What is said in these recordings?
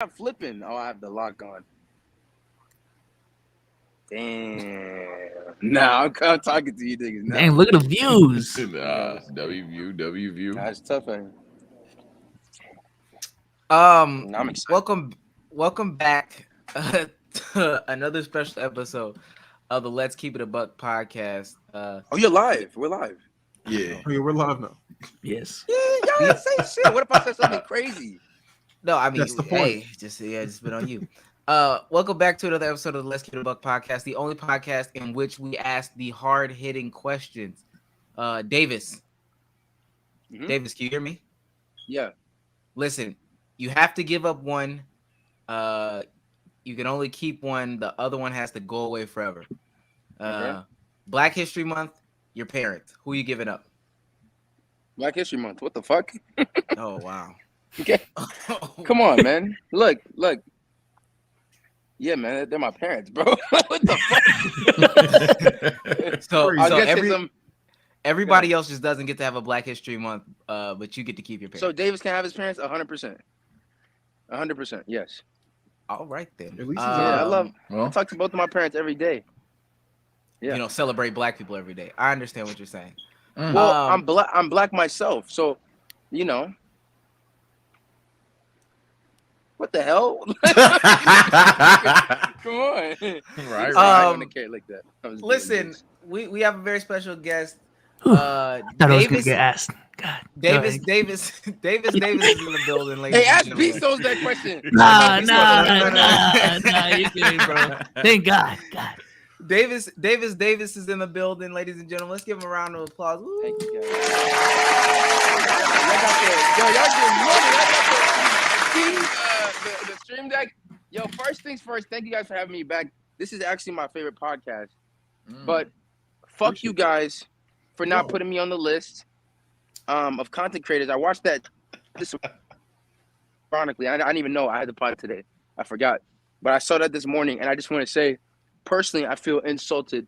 not flipping. Oh, I have the lock on. Damn. Nah, I'm talking to you niggas now. Dang, look at the views. W view. That's tough. Man. I'm excited. Welcome back to another special episode of the Let's Keep It a Buck podcast. Oh, you're live. We're live. Yeah. Oh, yeah, we're live now. Yes. Yeah, y'all didn't say shit. What if I said something crazy? No, I mean, That's the hey, point. just been on you. Welcome back to another episode of the Let's Keep It a Buck podcast, the only podcast in which we ask the hard-hitting questions. Davis, Davis, can you hear me? Yeah. Listen, you have to give up one. You can only keep one. The other one has to go away forever. Okay. Black History Month, your parents. Who are you giving up? Black History Month. What the fuck? Oh, wow. Okay. Come on, man. Look. Yeah, man, they're my parents, bro. What the fuck? So I guess everybody else just doesn't get to have a Black History Month, but you get to keep your parents. So Davis can have his parents 100%. 100%, yes. All right, then. At least he's I Well, talk to both of my parents every day. Yeah. You know, celebrate Black people every day. I understand what you're saying. Well, I'm black myself, so you know. What the hell? Come on. right. I don't care like that. Listen, we have a very special guest. Whew, I thought I was gonna get asked. God. Davis is in the building. Ladies Hey, and ask gentlemen. Bezos that question. Nah, you kidding, bro. Thank God. Davis is in the building, ladies and gentlemen. Let's give him a round of applause. Woo. Thank you, guys. Y'all getting money. The stream deck. Yo, first things first, thank you guys for having me back. This is actually my favorite podcast. But fuck you guys for not putting me on the list of content creators. I watched that this ironically. I didn't even know I had the pod today. I forgot. But I saw that this morning, and I just want to say, personally, I feel insulted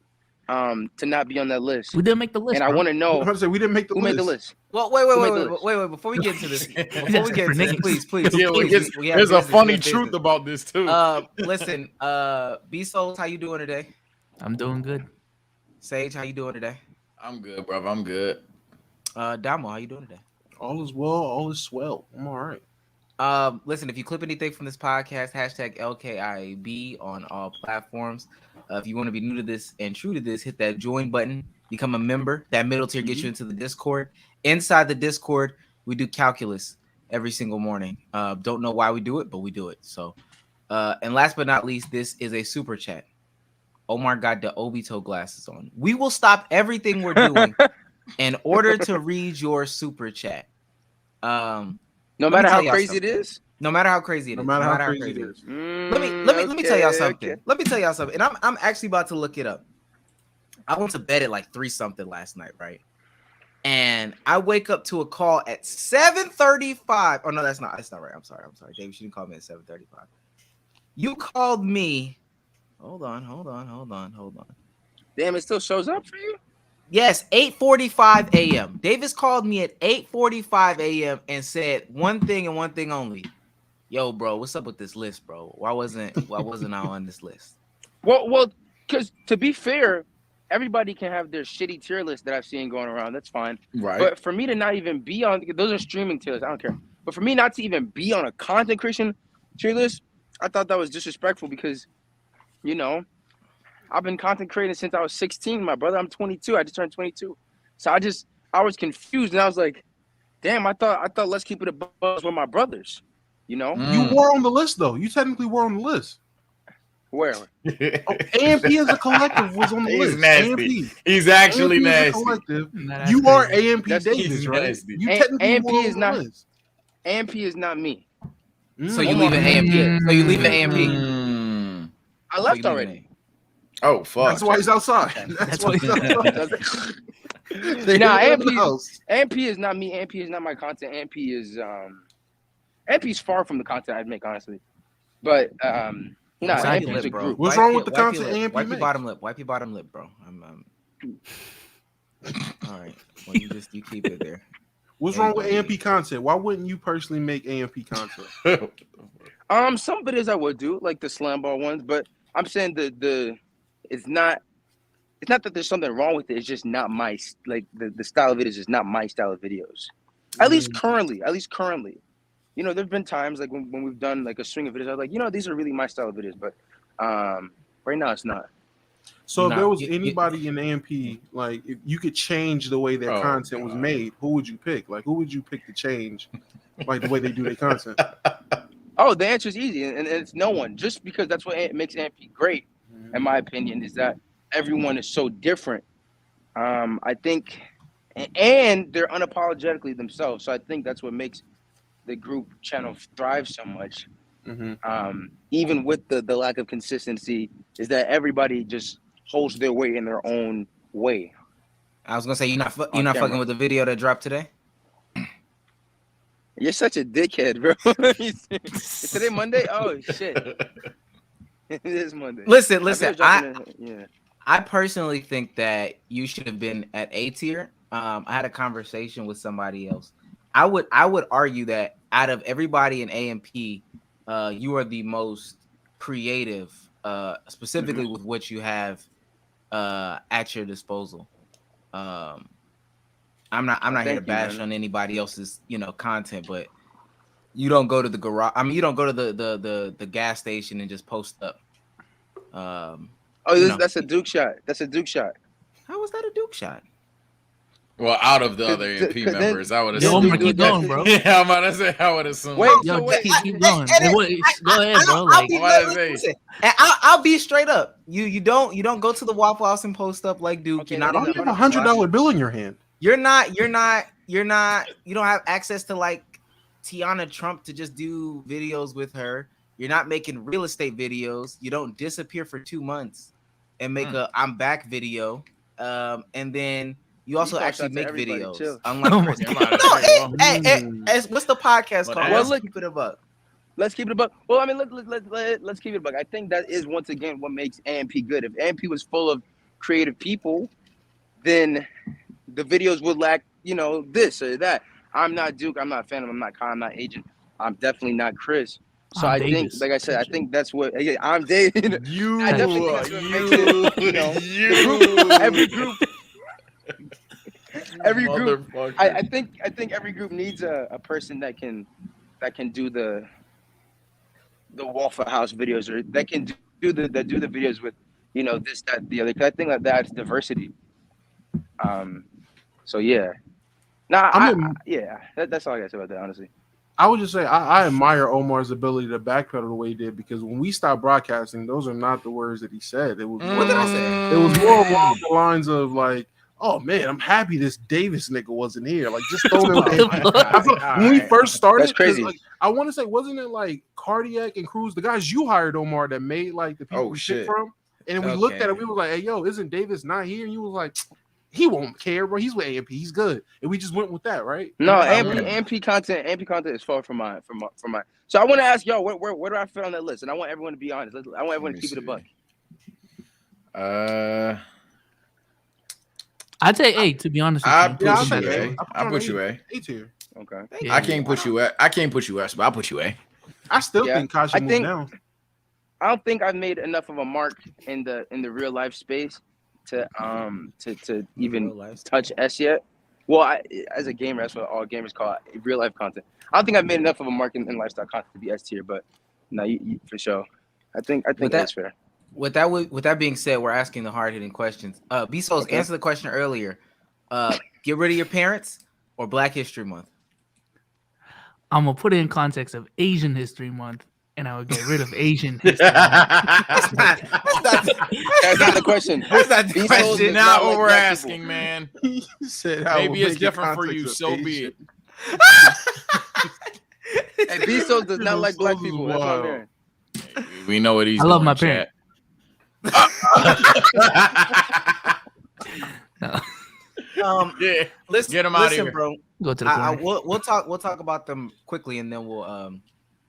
to not be on that list. We didn't make the list. And I want to know We didn't make the who list. made the list. Well, wait. Before we get into this, please. Yeah, there's a funny truth about this too. Listen, Bezos, how you doing today? I'm doing good. Sage, how you doing today? I'm good, bro. I'm good. Damo, how you doing today? All is well. All is swell. I'm all right. Listen, if you clip anything from this podcast, hashtag LKIAB on all platforms. If you want to be new to this and true to this, hit that join button, become a member. That middle tier gets you into the Discord. Inside the Discord, we do calculus every single morning. Don't know why we do it, but we do it. So, and last but not least, this is a super chat. Omar got the Obito glasses on. We will stop everything we're doing in order to read your super chat. No matter how crazy it is. No matter how crazy it is. No matter how crazy it is. Let me tell y'all something. Okay. Let me tell y'all something. And I'm actually about to look it up. I went to bed at like 3 something last night, right? And I wake up to a call at 7:35. Oh no, that's not right. I'm sorry. David, you didn't call me at 7:35. You called me. Hold on. Damn, it still shows up for you? Yes, 8:45 a.m. Davis called me at 8:45 a.m. and said one thing and one thing only. Yo, bro, what's up with this list, bro? Why wasn't I on this list? Well, because to be fair, everybody can have their shitty tier list that I've seen going around. That's fine. Right. But for me to not even be on, those are streaming tier lists. I don't care. But for me not to even be on a content creation tier list, I thought that was disrespectful because, you know, I've been content creating since I was 16, my brother. I'm 22. I just turned 22. So I was confused and I was like, damn, I thought Let's Keep It a Buzz with my brothers. You know? You were on the list, though. You technically were on the list. Where? AMP as a collective was on the He's list. nasty. AMP. He's actually AMP as a nasty. collective. You are AMP That's- Davis, he's right? nasty. You technically AMP were on is the not- list. AMP is not me. So you leave an AMP. So you leave an AMP. Mm. I So left you leave already. an Oh fuck. That's why he's outside. That's why he's outside. Nah, AMP. AMP is not me. AMP is not my content. AMP is far from the content I'd make, honestly. But nah, Wipe AMP your is a lip, bro. group. What's Wipe wrong your- with the wipe your content lip. AMP Wipe your makes? bottom lip. Wipe your bottom lip, bro. All right. Well, you keep it there. What's wrong with AMP content? Why wouldn't you personally make AMP content? Some videos I would do, like the slam ball ones, but I'm saying it's not that there's something wrong with it. It's just not my like the style of videos is not my style of videos. At least currently. You know, there've been times like when we've done like a string of videos, I was like, you know, these are really my style of videos, but right now it's not. So if there was anybody in AMP, like if you could change the way their content was made, who would you pick? Like who would you pick to change like the way they do their content? Oh, the answer is easy, and it's no one. Just because that's what makes AMP great, in my opinion, is that everyone is so different. I think, and they're unapologetically themselves. So I think that's what makes the group channel thrive so much. Even with the lack of consistency, is that everybody just holds their weight in their own way. I was gonna say you're not fucking with the video that dropped today. You're such a dickhead, bro. Is today Monday? Oh shit. It is Monday. Listen. I personally think that you should have been at A tier. I had a conversation with somebody else. I would argue that out of everybody in AMP, you are the most creative, specifically with what you have at your disposal. I'm not here to bash on anybody else's, content, but you don't go to the garage. I mean, you don't go to the gas station and just post up. That's a Duke shot. That's a Duke shot. How was that a Duke shot? Well, out of the other AMP members, I would assume. Omar, keep going, bro. Yeah, I'm about to say I would assume. Wait, keep going. Go ahead, bro. I'll be straight up. You don't go to the Waffle House and post up like Duke. Okay, you're not you have a $100 bill in your hand. You don't have access to like Tiana Trump to just do videos with her. You're not making real estate videos. You don't disappear for 2 months and make a I'm back video. And then you also actually make videos. Unlike what's the podcast called? Well, let's keep it a buck. Let's keep it a buck. Well, I mean, let's keep it a buck. I think that is once again what makes AMP good. If AMP was full of creative people, then the videos would lack, this or that. I'm not Duke. I'm not Phantom. I'm not Kyle. I'm not Agent. I'm definitely not Chris. So I think, like I said, I think that's what I'm David. I definitely think that's what makes it, every group. I think every group needs a person that can do the Waffle House videos, or that can do the videos with this, that, the other. Because I think that that's diversity. So yeah. That's all I got to say about that, honestly. I would just say I admire Omar's ability to backpedal the way he did, because when we stopped broadcasting, those are not the words that he said. It was what did I say? It was more along the lines of like, oh man, I'm happy this Davis nigga wasn't here. Like, just throw him. When we first started, that's crazy. Like, I want to say, wasn't it like Cardiac and Cruz, the guys you hired, Omar, that made like the people we shit from? And then we looked at it, we were like, hey, yo, isn't Davis not here? And you was like, he won't care, bro. He's with AMP. He's good, and we just went with that, right? No, AMP content is far from mine. So I want to ask y'all, where do I fit on that list? And I want everyone to be honest. I want everyone to keep it a buck. I'd say A, to be honest. I'll put you A. A tier. Okay. Yeah. I can't put you S, but I'll put you A. I still think Kasha moved down. I don't think I've made enough of a mark in the real life space to even touch S yet. Well, as a gamer, that's what all gamers call it, real life content. I don't think I've made enough of a mark in lifestyle content to be S tier, but no, you for sure. I think that's fair. With that being said, we're asking the hard hitting questions. B-Souls, answer the question earlier. Get rid of your parents or Black History Month? I'm gonna put it in context of Asian History Month, and I would get rid of Asian History Month. That's not the question. That's not the question. Not what we're asking, man. Said, maybe it's different for you. So be it. Hey, B-Souls does not like black people. That's what I'm hearing. We know what he's. I love my parents. Yeah, listen, get him out of here, bro. Go to the corner. We'll talk about them quickly, and then we'll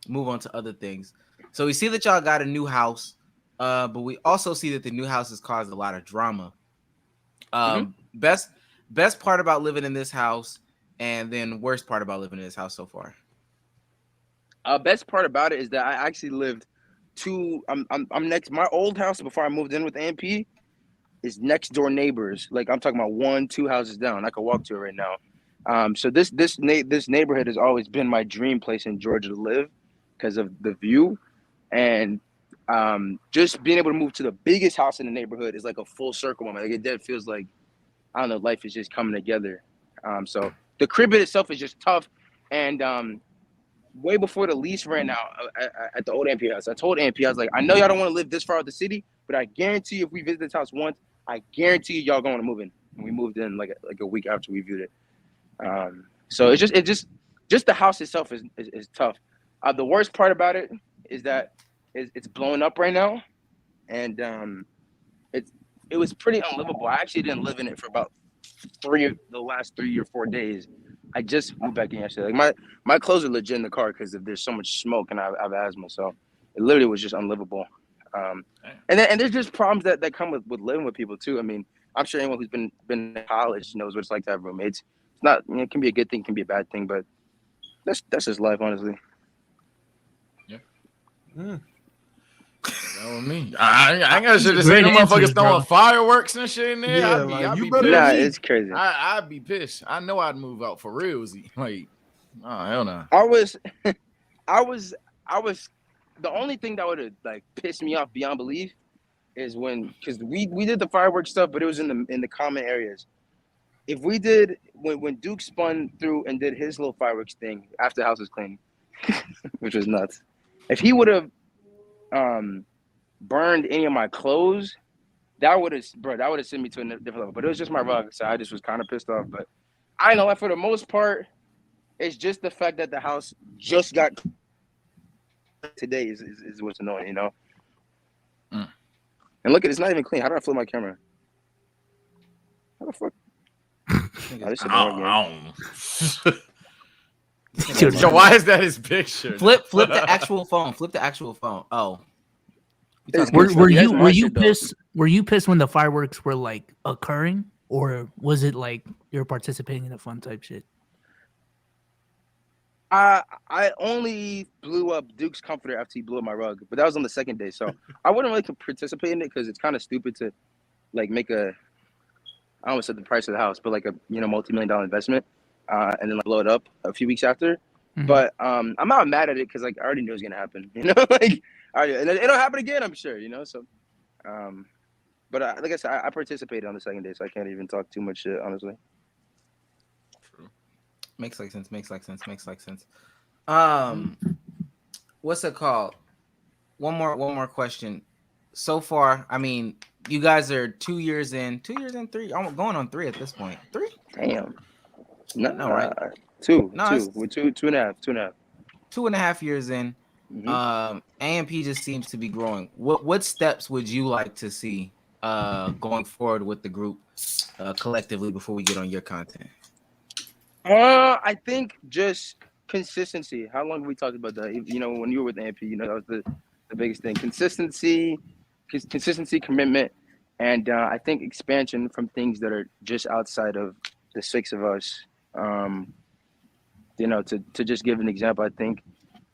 move on to other things. So we see that y'all got a new house, but we also see that the new house has caused a lot of drama. Best part about living in this house, and then worst part about living in this house so far. Best part about it is that I actually lived I'm next. My old house before I moved in with AMP is next door neighbors. Like I'm talking about 1-2 houses down. I could walk to it right now. So this neighborhood has always been my dream place in Georgia to live because of the view, and just being able to move to the biggest house in the neighborhood is like a full circle moment. Like it feels like, I don't know, life is just coming together. So the crib in itself is just tough, and way before the lease ran out at the old AMP house, I told AMP, I was like, I know y'all don't want to live this far out the city, but I guarantee you if we visit this house once, I guarantee you y'all going to move in. And we moved in like a week after we viewed it. So it's just the house itself is tough. The worst part about it is that it's blowing up right now, and it was pretty unlivable. I actually didn't live in it for about the last 3 or 4 days. I just moved back in yesterday. Like my clothes are legit in the car because there's so much smoke and I have asthma, so it literally was just unlivable. And there's just problems that come with living with people too. I mean, I'm sure anyone who's been in college knows what it's like to have roommates. It's not, it can be a good thing, it can be a bad thing, but that's just life, honestly. Yeah. That was me. I ain't got shit to say. No motherfuckers throwing fireworks and shit in there. Yeah, I'd be better pissed. Nah, it's crazy. I'd be pissed. I know I'd move out for realsy. Like, oh hell no. I was the only thing that would have like pissed me off beyond belief is because we did the fireworks stuff, but it was in the common areas. If we did when Duke spun through and did his little fireworks thing after the house was clean, which was nuts. If he would have burned any of my clothes, that would have sent me to a different level. But it was just my rug, so I just was kind of pissed off. But I know, like, for the most part, it's just the fact that the house just got today is what's annoying, you know. And look at it's not even clean. How did I flip my camera? How the fuck? Yo, why is that his picture? Flip the actual phone. Flip the actual phone. Oh. Were you pissed? Were you pissed when the fireworks were like occurring, or was it like you're participating in a fun type shit? I only blew up Duke's comforter after he blew up my rug, but that was on the second day, so I wouldn't really participate in it because it's kind of stupid to like make I almost said the price of the house, but like a multi-million-dollar investment, and then like blow it up a few weeks after. Mm-hmm. But I'm not mad at it because like I already knew it was gonna happen, like and it'll happen again, I'm sure, So, but like I said, I participated on the second day, so I can't even talk too much shit, honestly. Makes like sense. What's it called? One more question. So far, I mean, you guys are 2 years in, 3. I'm going on 3 at this point. 3? Damn. No, right? 2. No, 2. We're 2.5. 2.5. 2.5 years in. Mm-hmm. AMP just seems to be growing. What steps would you like to see going forward with the group collectively before we get on your content? I think just consistency. How long have we talked about that? When you were with AMP, that was the biggest thing. Consistency, commitment, and I think expansion from things that are just outside of the 6 of us. To just give an example, I think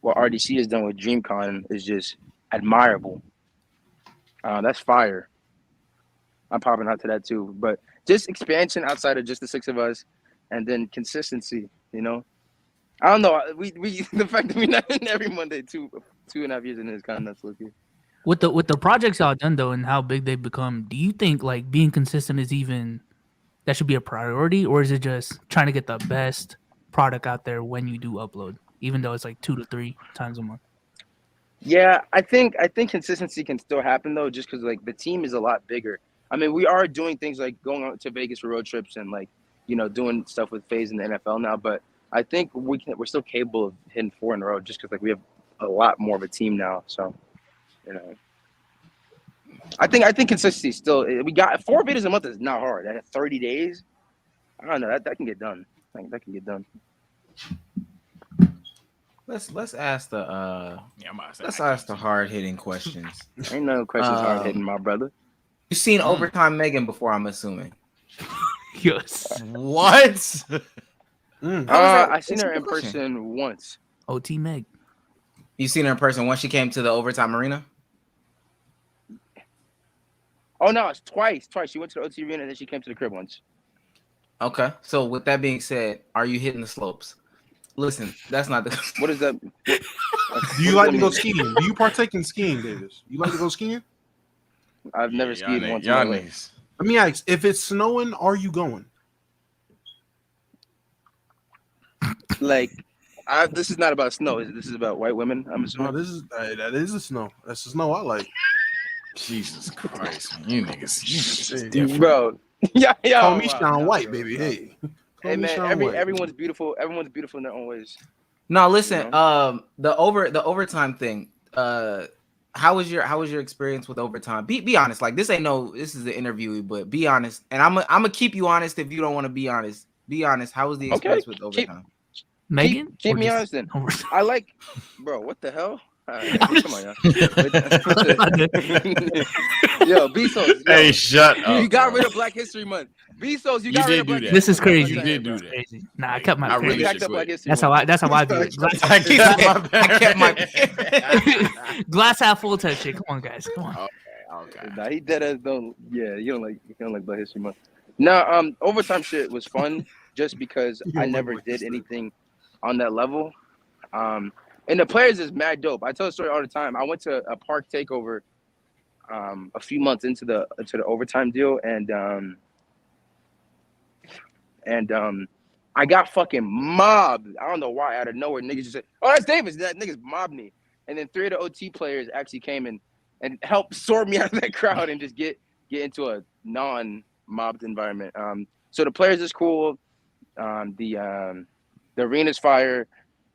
what RDC has done with DreamCon is just admirable. That's fire. I'm popping out to that too. But just expansion outside of just the 6 of us, and then consistency. I don't know. We the fact that we're not in every Monday 2.5 years in is kind of nuts looking. With the projects y'all done though, and how big they've become, do you think like being consistent is even that should be a priority, or is it just trying to get the best product out there when you do upload, even though it's like 2 to 3 times a month? Yeah, I think consistency can still happen though, just because like the team is a lot bigger. I mean, we are doing things like going out to Vegas for road trips and like doing stuff with FaZe in the NFL now, but I think we're still capable of hitting 4 in a row just because like we have a lot more of a team now. So, I think consistency still. We got 4 videos a month is not hard. At 30 days, I don't know that can get done. I think that can get done. Let's ask the hard hitting questions. Ain't no questions hard hitting, my brother. You've seen Overtime Megan before, I'm assuming. Yes. What? I seen her in person once. OT Meg. You seen her in person once she came to the overtime arena? Oh no, it's twice. She went to the OT arena and then she came to the crib once. Okay. So with that being said, are you hitting the slopes? Listen, that's not the. What is that? Do you like to go skiing? Do you partake in skiing, Davis? You like to go skiing? I've never skied once. Y'all niggas. Let me ask: if it's snowing, are you going? Like, this is not about snow. This is about white women. I'm assuming. No, this is that is the snow. That's the snow I like. Jesus Christ, you niggas is Hey, different. Bro. Yeah. Call me Sean White, baby. Hey. Hey man, everyone's beautiful. Everyone's beautiful in their own ways. No, listen. You know? The overtime thing. How was your experience with overtime? Be honest. Like this is the interview, but be honest. And I'm gonna keep you honest if you don't want to be honest. Be honest. How was the experience with overtime? Megan, keep me honest then. I like, bro. What the hell? Right, come on, y'all. Yo, Bezos. Hey, shut up. You got rid of Black History Month. Bezos, you got rid of Black History Month. This is crazy. You did do that. Crazy. Nah, I kept my. Really that's how I do it. I kept my. Glass half full type shit. Come on, guys. Come on. Okay. Nah, he dead ass don't. Yeah, you don't like Black History Month. No, overtime shit was fun just because I never did anything on that level. And the players is mad dope. I tell the story all the time. I went to a park takeover a few months into the overtime deal, and I got fucking mobbed. I don't know why, out of nowhere. Niggas just said, "Oh, that's Davis." That niggas mobbed me, and then 3 of the OT players actually came and helped sort me out of that crowd and just get into a non-mobbed environment. So the players is cool. The arena's fire.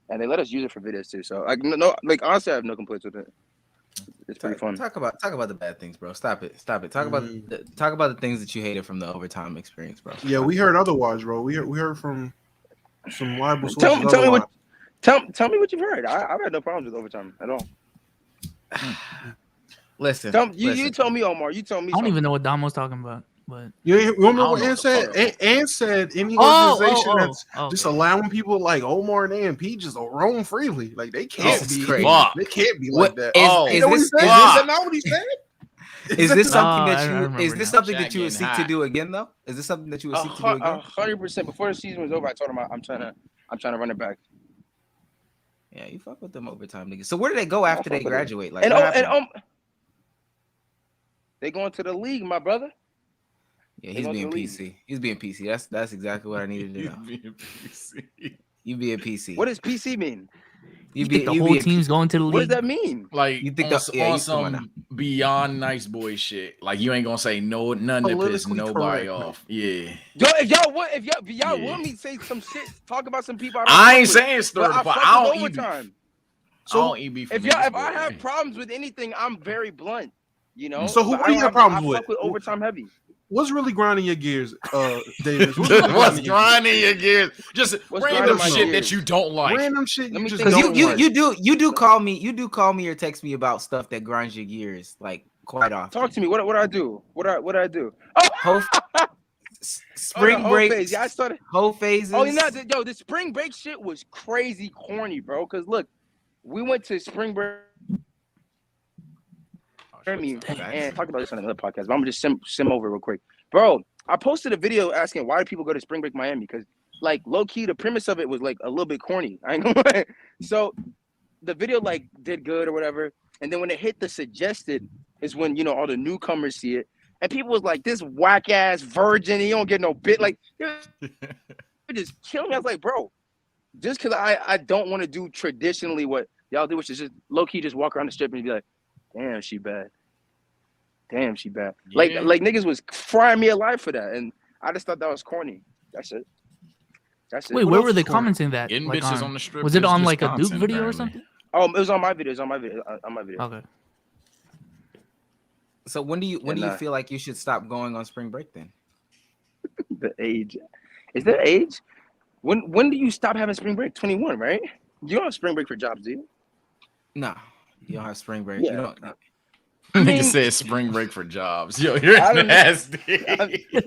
And they let us use it for videos too. So honestly, I have no complaints with it. It's pretty fun. Talk about the bad things, bro. Stop it. Talk about the things that you hated from the overtime experience, bro. Yeah, we heard otherwise, bro. We heard from some libel sources. Tell me what you've heard. I've had no problems with overtime at all. Listen, you told me, Omar. You told me. I don't even know what Damo's talking about. But you remember what Ann said? Ann said any organization that's just allowing people like Omar and AMP just to roam freely, like they can't be. They can't be like that. Is that not what he said? Is this something that you would seek to do again, though? Is this something that you would seek to do again? 100%. Before the season was over, I told him I'm trying to run it back. Yeah, you fuck with them overtime niggas. So where do they go after they graduate? Like, they going to the league, my brother. Yeah, he's being PC. He's being PC. That's exactly what I needed to know. You being PC. What does PC mean? You think the whole team's going to the league? What does that mean? Like you think on some beyond nice boy shit. Like you ain't gonna say none that piss nobody off. Yeah. Yo, if y'all want me to say some shit, talk about some people. I ain't saying story, but I don't overtime. So if I have problems with anything, I'm very blunt. You know. So who do you have problems with? I fuck with overtime heavy. What's really grinding your gears, Davis? What's grinding your gears? Just random shit that you don't like. Random shit you just don't like. You do call me or text me about stuff that grinds your gears like quite often. Talk to me. What I do? What I do? Oh, spring break. Phase. Yeah, I started whole phases. Oh, the spring break shit was crazy corny, bro. Cause look, we went to spring break. And talked about this on another podcast, but I'm gonna just sim over real quick, bro. I posted a video asking why do people go to spring break Miami, because like low key the premise of it was like a little bit corny. I ain't gonna lie. So the video like did good or whatever, and then when it hit the suggested is when all the newcomers see it, and people was like, this whack ass virgin, he don't get no bit, like they're just killing me. I was like, bro, just because I don't want to do traditionally what y'all do, which is just low key just walk around the strip and be like, damn, she bad. Damn, she bad. Yeah. Like niggas was frying me alive for that, and I just thought that was corny. That's it. Wait, where were they commenting that? Getting like bitches on the strip. Was it on like a Duke video or something? Oh, it was on my video. It was on my video. Okay. So when do you feel like you should stop going on spring break then? The age. Is there age? When do you stop having spring break? 21, right? You don't have spring break for jobs, do you? No. You don't have spring break. Yeah. You don't. Nigga said spring break for jobs. Yo, you're nasty.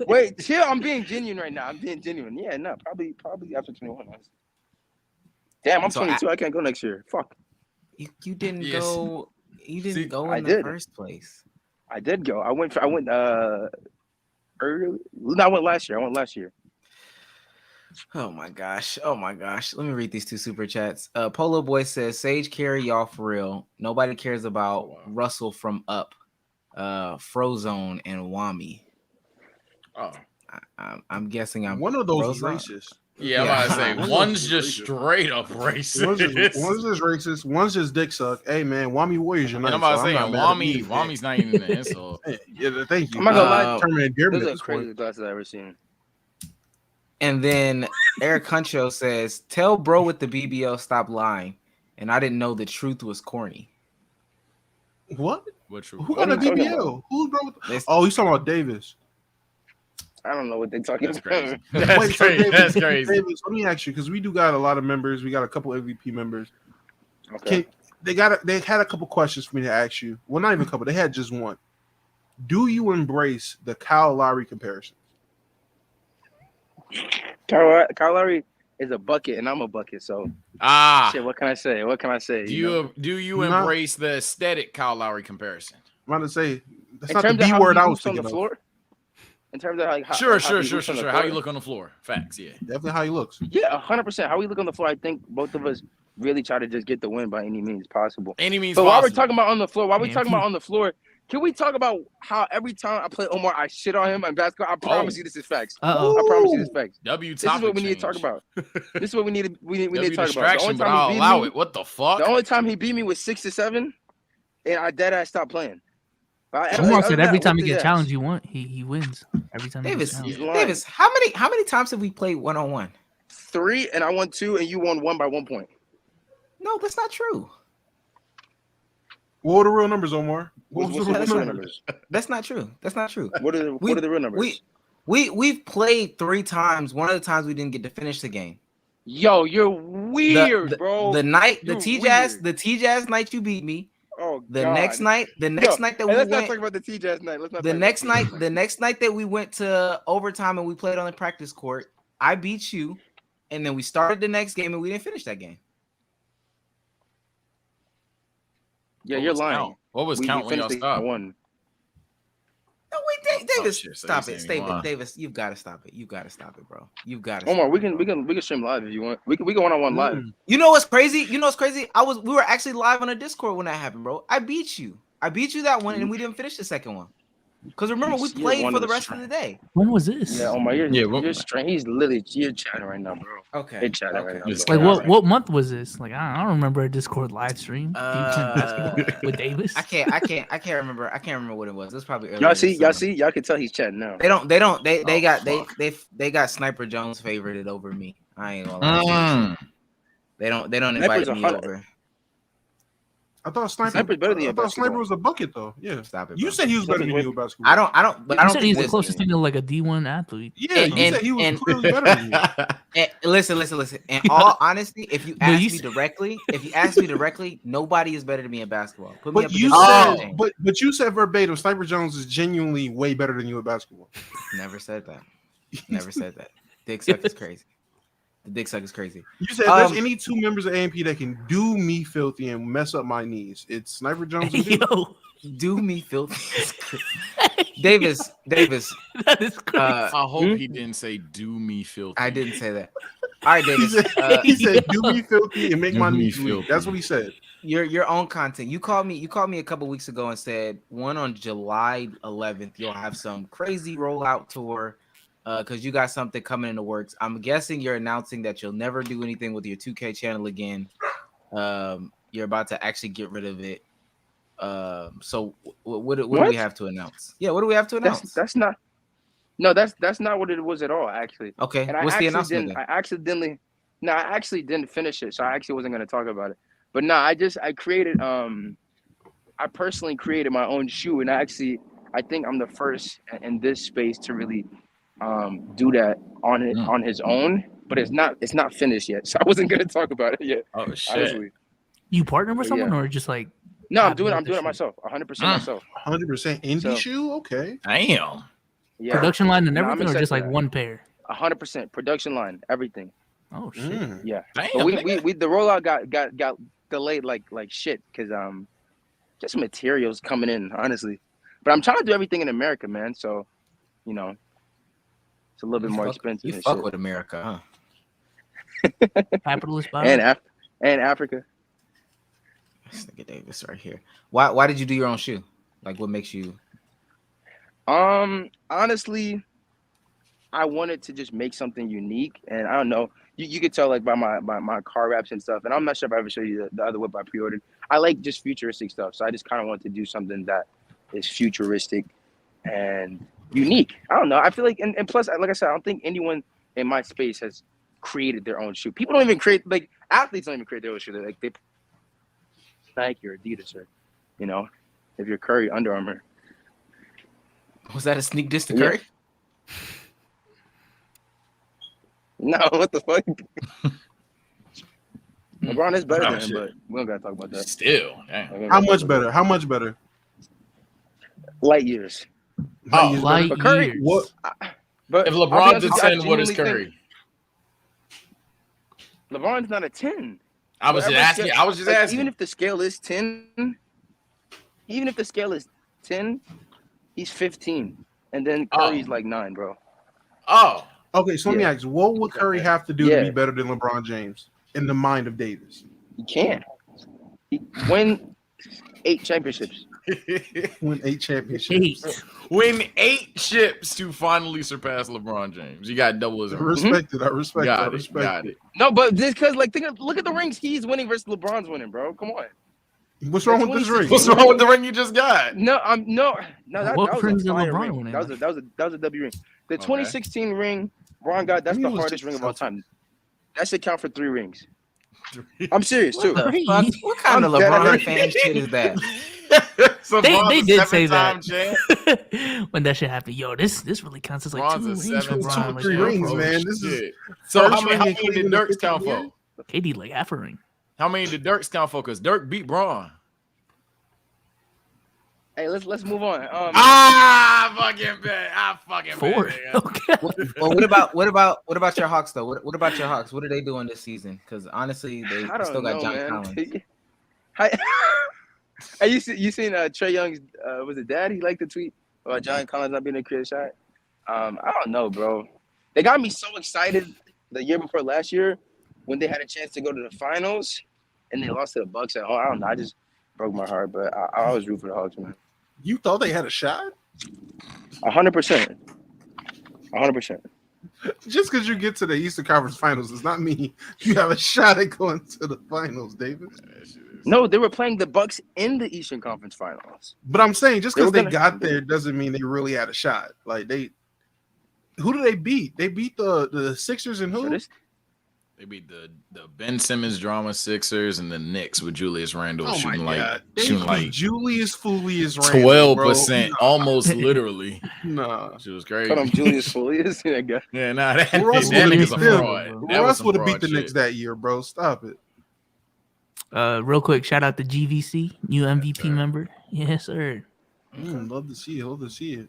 Wait, chill. I'm being genuine right now. Yeah, no, probably after 21. Damn, I'm 22. I can't go next year. Fuck. You didn't go. You didn't go in the first place. I did go. I went early. No, I went last year. Oh my gosh. Let me read these 2 super chats. Polo Boy says, Sage carry y'all for real. Nobody cares about Russell from Up, Frozone, and Wami. Oh. I'm guessing I'm one of those Frozone. Racist. Yeah, I'm about to say one's just straight up racist. One's just racist. One's just dick suck. Hey man, Wami Warriors unite. And I'm about to say Wami's not even an insult. Yeah, thank you. I'm not gonna lie. Those are the craziest glasses I've ever seen. And then Eric Huncho says, "Tell bro with the BBL stop lying." And I didn't know the truth was corny. What? What truth? Who got a BBL? Who's bro? Oh, he's talking about Davis. I don't know what they're talking about. Crazy. That's crazy. That's crazy. Davis, let me ask you, because we do got a lot of members. We got a couple MVP members. Okay. They had a couple questions for me to ask you. Well, not even a couple. They had just one. Do you embrace the Kyle Lowry comparison? Kyle Lowry is a bucket, and I'm a bucket. So shit, what can I say? Do you embrace the aesthetic Kyle Lowry comparison? I'm about to say that's not the B word I was thinking on the floor. In terms of how sure. How you look on the floor? Facts, yeah. Definitely how he looks. Yeah, 100%. How we look on the floor, I think both of us really try to just get the win by any means possible. But while we're talking about on the floor, can we talk about how every time I play Omar, I shit on him in basketball? I promise you this is facts. I promise you this is facts. This is what we need to talk about. This is what we need to talk about. The only time I'll allow it. What the fuck? The only time he beat me was 6-7, and I dead ass stopped playing. Omar said every time he gets challenged, he wins. Every time. Davis, how many times have we played 1-on-1? 3, and I won 2, and you won 1 by 1 point. No, that's not true. What are the real numbers, Omar? What's the real numbers? That's not true. What are the real numbers? We've played 3 times. One of the times we didn't get to finish the game. Yo, you're weird, bro. The T-Jazz night you beat me. Oh, the next night that we let's not talk about the T-Jazz night. The next night that we went to overtime and we played on the practice court, I beat you, and then we started the next game and we didn't finish that game. Yeah, you're lying. What was count when y'all stopped? No, wait, Davis, stop it. Davis, you've got to stop it. You've got to stop it, bro. You've got to. Omar, we can stream live if you want. We go 1-on-1 live. You know what's crazy? We were actually live on a Discord when that happened, bro. I beat you that one, and we didn't finish the second one. Because remember, we played for the rest of the day. When was this? Yeah, Omar, you're strange. You're chatting right now, bro. Okay. You're chatting right now. Like what month was this? Like I don't remember a Discord live stream. With Davis. I can't remember. I can't remember what it was. It was probably early. Y'all see, y'all can tell he's chatting now. They got Sniper Jones favorited over me. I ain't gonna lie. They don't invite me over. I thought Sniper's better than you. I thought Sniper was a bucket though. Yeah. Stop it. You said he was better than you in basketball. I don't. But I don't said he's the closest thing to like a D1 athlete. Yeah, you said he was clearly better than you. Listen. In all honesty, if you ask me directly, nobody is better than me in basketball. But you said verbatim, Sniper Jones is genuinely way better than you in basketball. Never said that. Dick suck is crazy. The dick suck is crazy. You said if there's any 2 members of AMP that can do me filthy and mess up my knees, it's Sniper Jones. Do me filthy. Davis. That is crazy. I hope he didn't say do me filthy. I didn't say that. All right, Davis. He said do me filthy and make my knees weak. That's what he said. Your own content. You called me a couple weeks ago and said one on July 11th you'll have some crazy rollout tour. Because you got something coming in the works. I'm guessing you're announcing that you'll never do anything with your 2K channel again. You're about to actually get rid of it. So what do we have to announce? Yeah, what do we have to announce? That's not what it was at all, actually. Okay, and what's the announcement? I actually didn't finish it, so I actually wasn't going to talk about it. But no, I personally created my own shoe, and I think I'm the first in this space to really do that on his own, but it's not finished yet, so I wasn't gonna talk about it yet. Oh shit! Honestly. You partner with someone or just like? No, I'm doing it myself, 100% myself. 100% indie shoe, okay. Damn. Yeah. Production line and everything, or just like one pair? 100% production line, everything. Oh shit! Yeah. Damn, but we the rollout got delayed like shit because just materials coming in, honestly. But I'm trying to do everything in America, man. So, you know, it's a little bit more expensive. You fuck with America, huh? Capitalist and Africa. This nigga Davis right here. Why did you do your own shoe? Like, what makes you? Honestly, I wanted to just make something unique, and I don't know. You could tell like by my car wraps and stuff. And I'm not sure if I ever showed you the other whip I pre-ordered. I like just futuristic stuff, so I just kind of wanted to do something that is futuristic and unique. I don't know. I feel like, and plus, like I said, I don't think anyone in my space has created their own shoe. People don't even create, like athletes don't even create their own shoe. They're like they Nike or Adidas or, you know, if you're Curry, Under Armour. Was that a sneak diss to Curry? No, what the fuck? LeBron is better than him, but we don't gotta talk about that. Still, how much better? How much better? Light years. Light but Curry, years. what? But if LeBron's a 10, what is Curry? LeBron's not a 10. I was just asking. Even if the scale is 10, he's 15, and then Curry's like 9, bro. Oh. Okay, so let me ask you, what would Curry have to do to be better than LeBron James in the mind of Davis? He can't. He win 8 championships. Win 8 championships. Win 8 ships to finally surpass LeBron James. You got double his. I respect it. No, but just because, like, look at the rings he's winning versus LeBron's winning, bro. Come on. What's wrong with this ring? What's wrong with the ring you just got? No, that was a fire LeBron ring. winning? That was a W ring. The 2016 ring Ron got, that's the hardest ring of all time. That should count for 3 rings. I'm serious too. What kind of LeBron fan shit is that? So they did say that when that shit happened. Yo, this really counts as like Bron's 2 rings for LeBron. 2 or 3 rings, man. This is so how many did Dirks count for? KD like half a ring. How many did Dirks count for? Because Dirk beat Braun. Hey, let's move on. Fucking bet. I fucking 4. bet. Okay. Well, what about your Hawks though? What about your Hawks? What are they doing this season? Because honestly, they still got John Collins. Hey, you seen Trae Young's was it dad? He liked the tweet about John Collins not being a creative shot. I don't know, bro. They got me so excited the year before last year when they had a chance to go to the finals and they lost to the Bucks at home. I don't know. I just broke my heart, but I always root for the Hawks, man. You thought they had a shot? 100%. 100%. Just because you get to the Eastern Conference Finals does not mean you have a shot at going to the finals, David. No, they were playing the Bucks in the Eastern Conference Finals. But I'm saying just because they got there doesn't mean they really had a shot. Like who do they beat? They beat the Sixers and who? They beat the Ben Simmons drama Sixers and the Knicks with Julius Randle shooting like Julius Foulius Randle 12%, almost literally. Nah, she was crazy. Call him Julius Foulius. Yeah, nah, that nigga's a fraud. Russ would have beat the Knicks that year, bro. Stop it. Real quick, shout out to GVC, new MVP member. Yes, sir. Love to see it.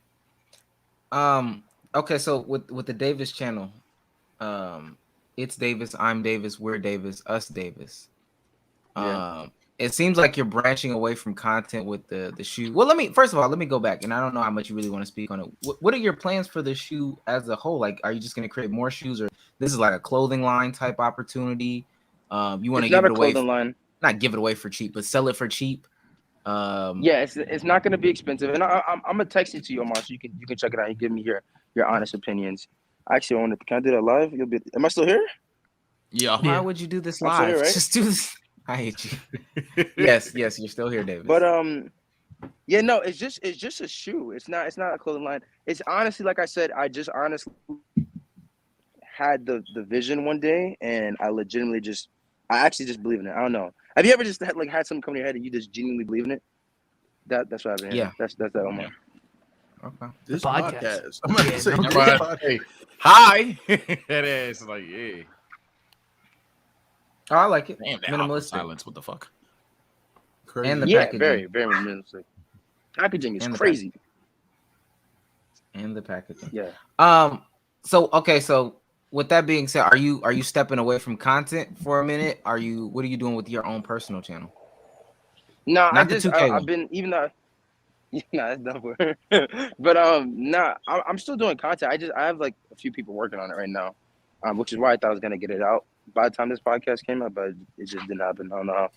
Okay, so with the Davis channel, it's Davis, I'm Davis, we're Davis, us Davis. It seems like you're branching away from content with the shoe. Well, first of all, let me go back, and I don't know how much you really want to speak on it. What are your plans for the shoe as a whole? Like, are you just going to create more shoes, or this is like a clothing line type opportunity? You want to give it away? Line. Not give it away for cheap, but sell it for cheap. Yeah, it's not going to be expensive, and I'm gonna text it to you, Omar, so you can check it out and give me your honest opinions. Actually, can I do that live? Am I still here? Yeah. Why would you do this live? Here, right? Just do this. I hate you. yes, you're still here, David. But yeah, no, it's just a shoe. It's not a clothing line. It's honestly, like I said, I just honestly had the vision one day, and I actually just believe in it. I don't know. Have you ever just had something come to your head and you just genuinely believe in it? That's what I've been. Yeah, that's that, Omar. Okay. This podcast. I'm about to say, hey, hi. It is like, yeah. Oh, I like it. Damn, minimalistic silence. What the fuck? Crazy. And the packaging. very, very minimalistic. Packaging is crazy. And the packaging. Yeah. So with that being said, are you stepping away from content for a minute? What are you doing with your own personal channel? No, Not the 2K I've been even though. Nah, it's not for. But nah, I'm still doing content. I have like a few people working on it right now, which is why I thought I was gonna get it out by the time this podcast came out, but it just didn't happen. I don't know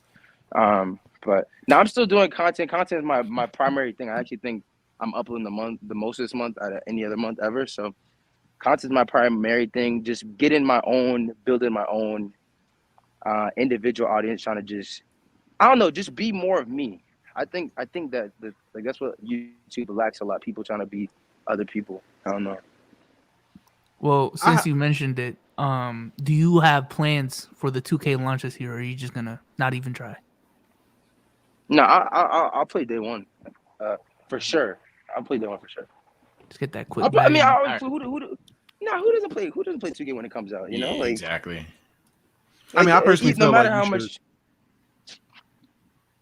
how. But now I'm still doing content. Content is my primary thing. I actually think I'm uploading the most this month out of any other month ever. So content is my primary thing. Just building my own individual audience, trying to just, I don't know, just be more of me. I think that like that's what YouTube lacks a lot. People trying to be other people. I don't know. Well, since you mentioned it, do you have plans for the 2K launch this year, or are you just gonna not even try? No, I'll play day one, for sure. I'll play day one for sure. Just get that quick. I mean, who doesn't play 2K when it comes out? You know, like exactly. I mean, I personally feel no matter like how much.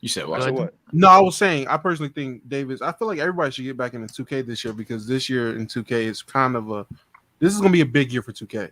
You said what? No, I was saying I personally think Davis. I feel like everybody should get back into 2K this year because this year in 2K is kind of this is gonna be a big year for 2K.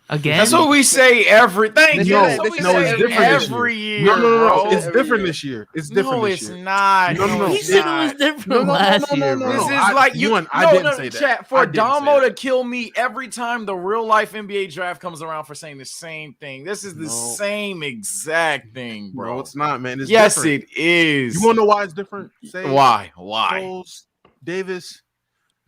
Again, that's what we say every. Thank you. No, it's different every year. No. It's different this year. It's different. No, it's not. No. He said it was different last year. No. This is like I didn't say that. Chat, for Damo to kill me every time the real life NBA draft comes around for saying the same thing. This is the same exact thing, bro. No, it's not, man. It's yes, different. it is. You want to know why it's different? Say why? Coles, Davis.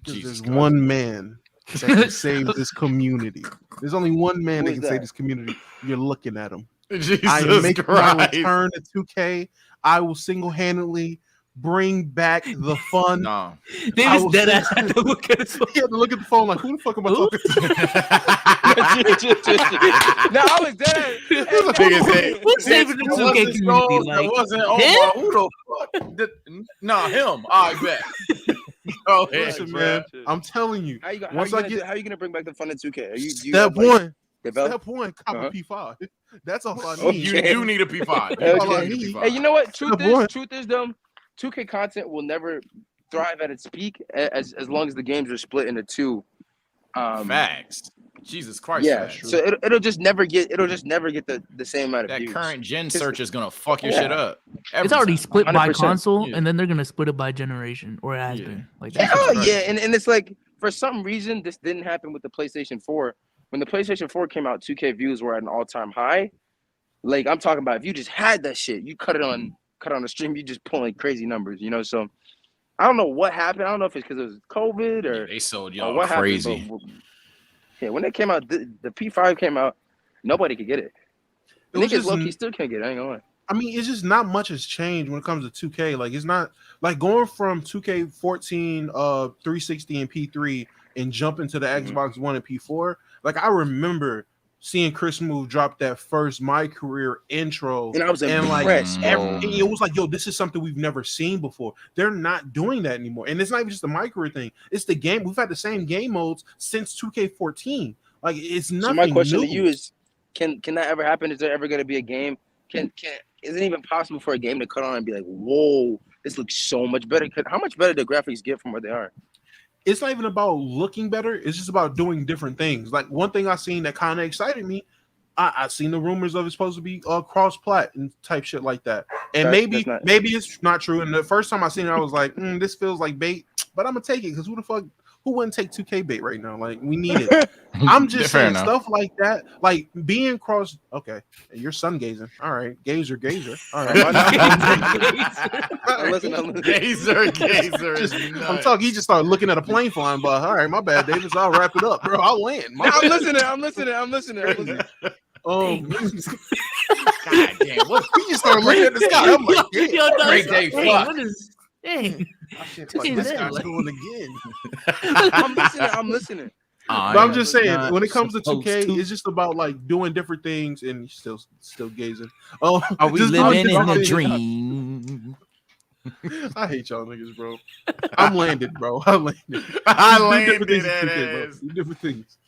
Because there's Christ. one man that can save this community. There's only one man that can save this community. You're looking at him. I make my return to 2K. I will single-handedly bring back the fun. No. Davis dead ass had to look at his phone. He had to look at the phone like, who the fuck am I talking to? No, I was dead. Who's saving the 2K community? Like, wasn't Omar. Who the fuck? Nah, him. I bet. Oh, listen, man. I'm telling you. How you gonna bring back the fun in 2K? Step one, cop a P5. That's all I need. You do need a P5. Okay. Hey, you know what? Truth is, though, 2K content will never thrive at its peak as long as the games are split into two. Facts. Jesus Christ. Yeah. So it'll just never get the same amount of views. That current gen search is gonna fuck your shit up. It's already split 100%. By console, yeah. And then they're gonna split it by generation, or it has been. Like and it's like for some reason this didn't happen with the PlayStation 4. When the PlayStation 4 came out, 2K views were at an all-time high. Like I'm talking about, if you just had that shit, you cut it on the stream, you just pulling crazy numbers, you know. So I don't know what happened. I don't know if it's because it was COVID or they sold y'all crazy. Happened, yeah, when it came out, the P5 came out, nobody could get it. Niggas low-key still can't get it. I ain't gonna lie. I mean, it's just not much has changed when it comes to 2K. Like, it's not like going from 2K14, 360 and P3 and jumping to the Xbox One and P4. Like, I remember seeing Chris Move drop that first My Career intro, and I was impressed. It was like, yo, this is something we've never seen before. They're not doing that anymore, and it's not even just the My Career thing. It's the game. We've had the same game modes since 2K14. Like, it's nothing. So my question new. to you is, can that ever happen? Is there ever going to be a game? Is it even possible for a game to cut on and be like, whoa, this looks so much better? How much better do graphics get from where they are? It's not even about looking better. It's just about doing different things. Like one thing I seen that kind of excited me, I seen the rumors of it's supposed to be cross-plat and type shit like that. And maybe it's not true. And the first time I seen it, I was like, this feels like bait. But I'm gonna take it because who wouldn't take 2K bait right now? Like we need it. I'm just saying stuff like that, like being cross. Okay, you're sun gazing. All right, gazer. All right, listen. Gazer. I'm talking. He just started looking at a plane flying by. All right, my bad, Davis. I'll wrap it up, bro. I'll land. I'm listening. Oh, God damn! What? He just started looking at the sky. I'm like, great day. Fuck. Dang. Like, this guy's going again. I'm listening. But I'm just saying, when it comes to 2K, it's just about like doing different things and still gazing. Oh, are we living in a dream? I hate y'all niggas, bro. I'm landed, bro. I landed at different things.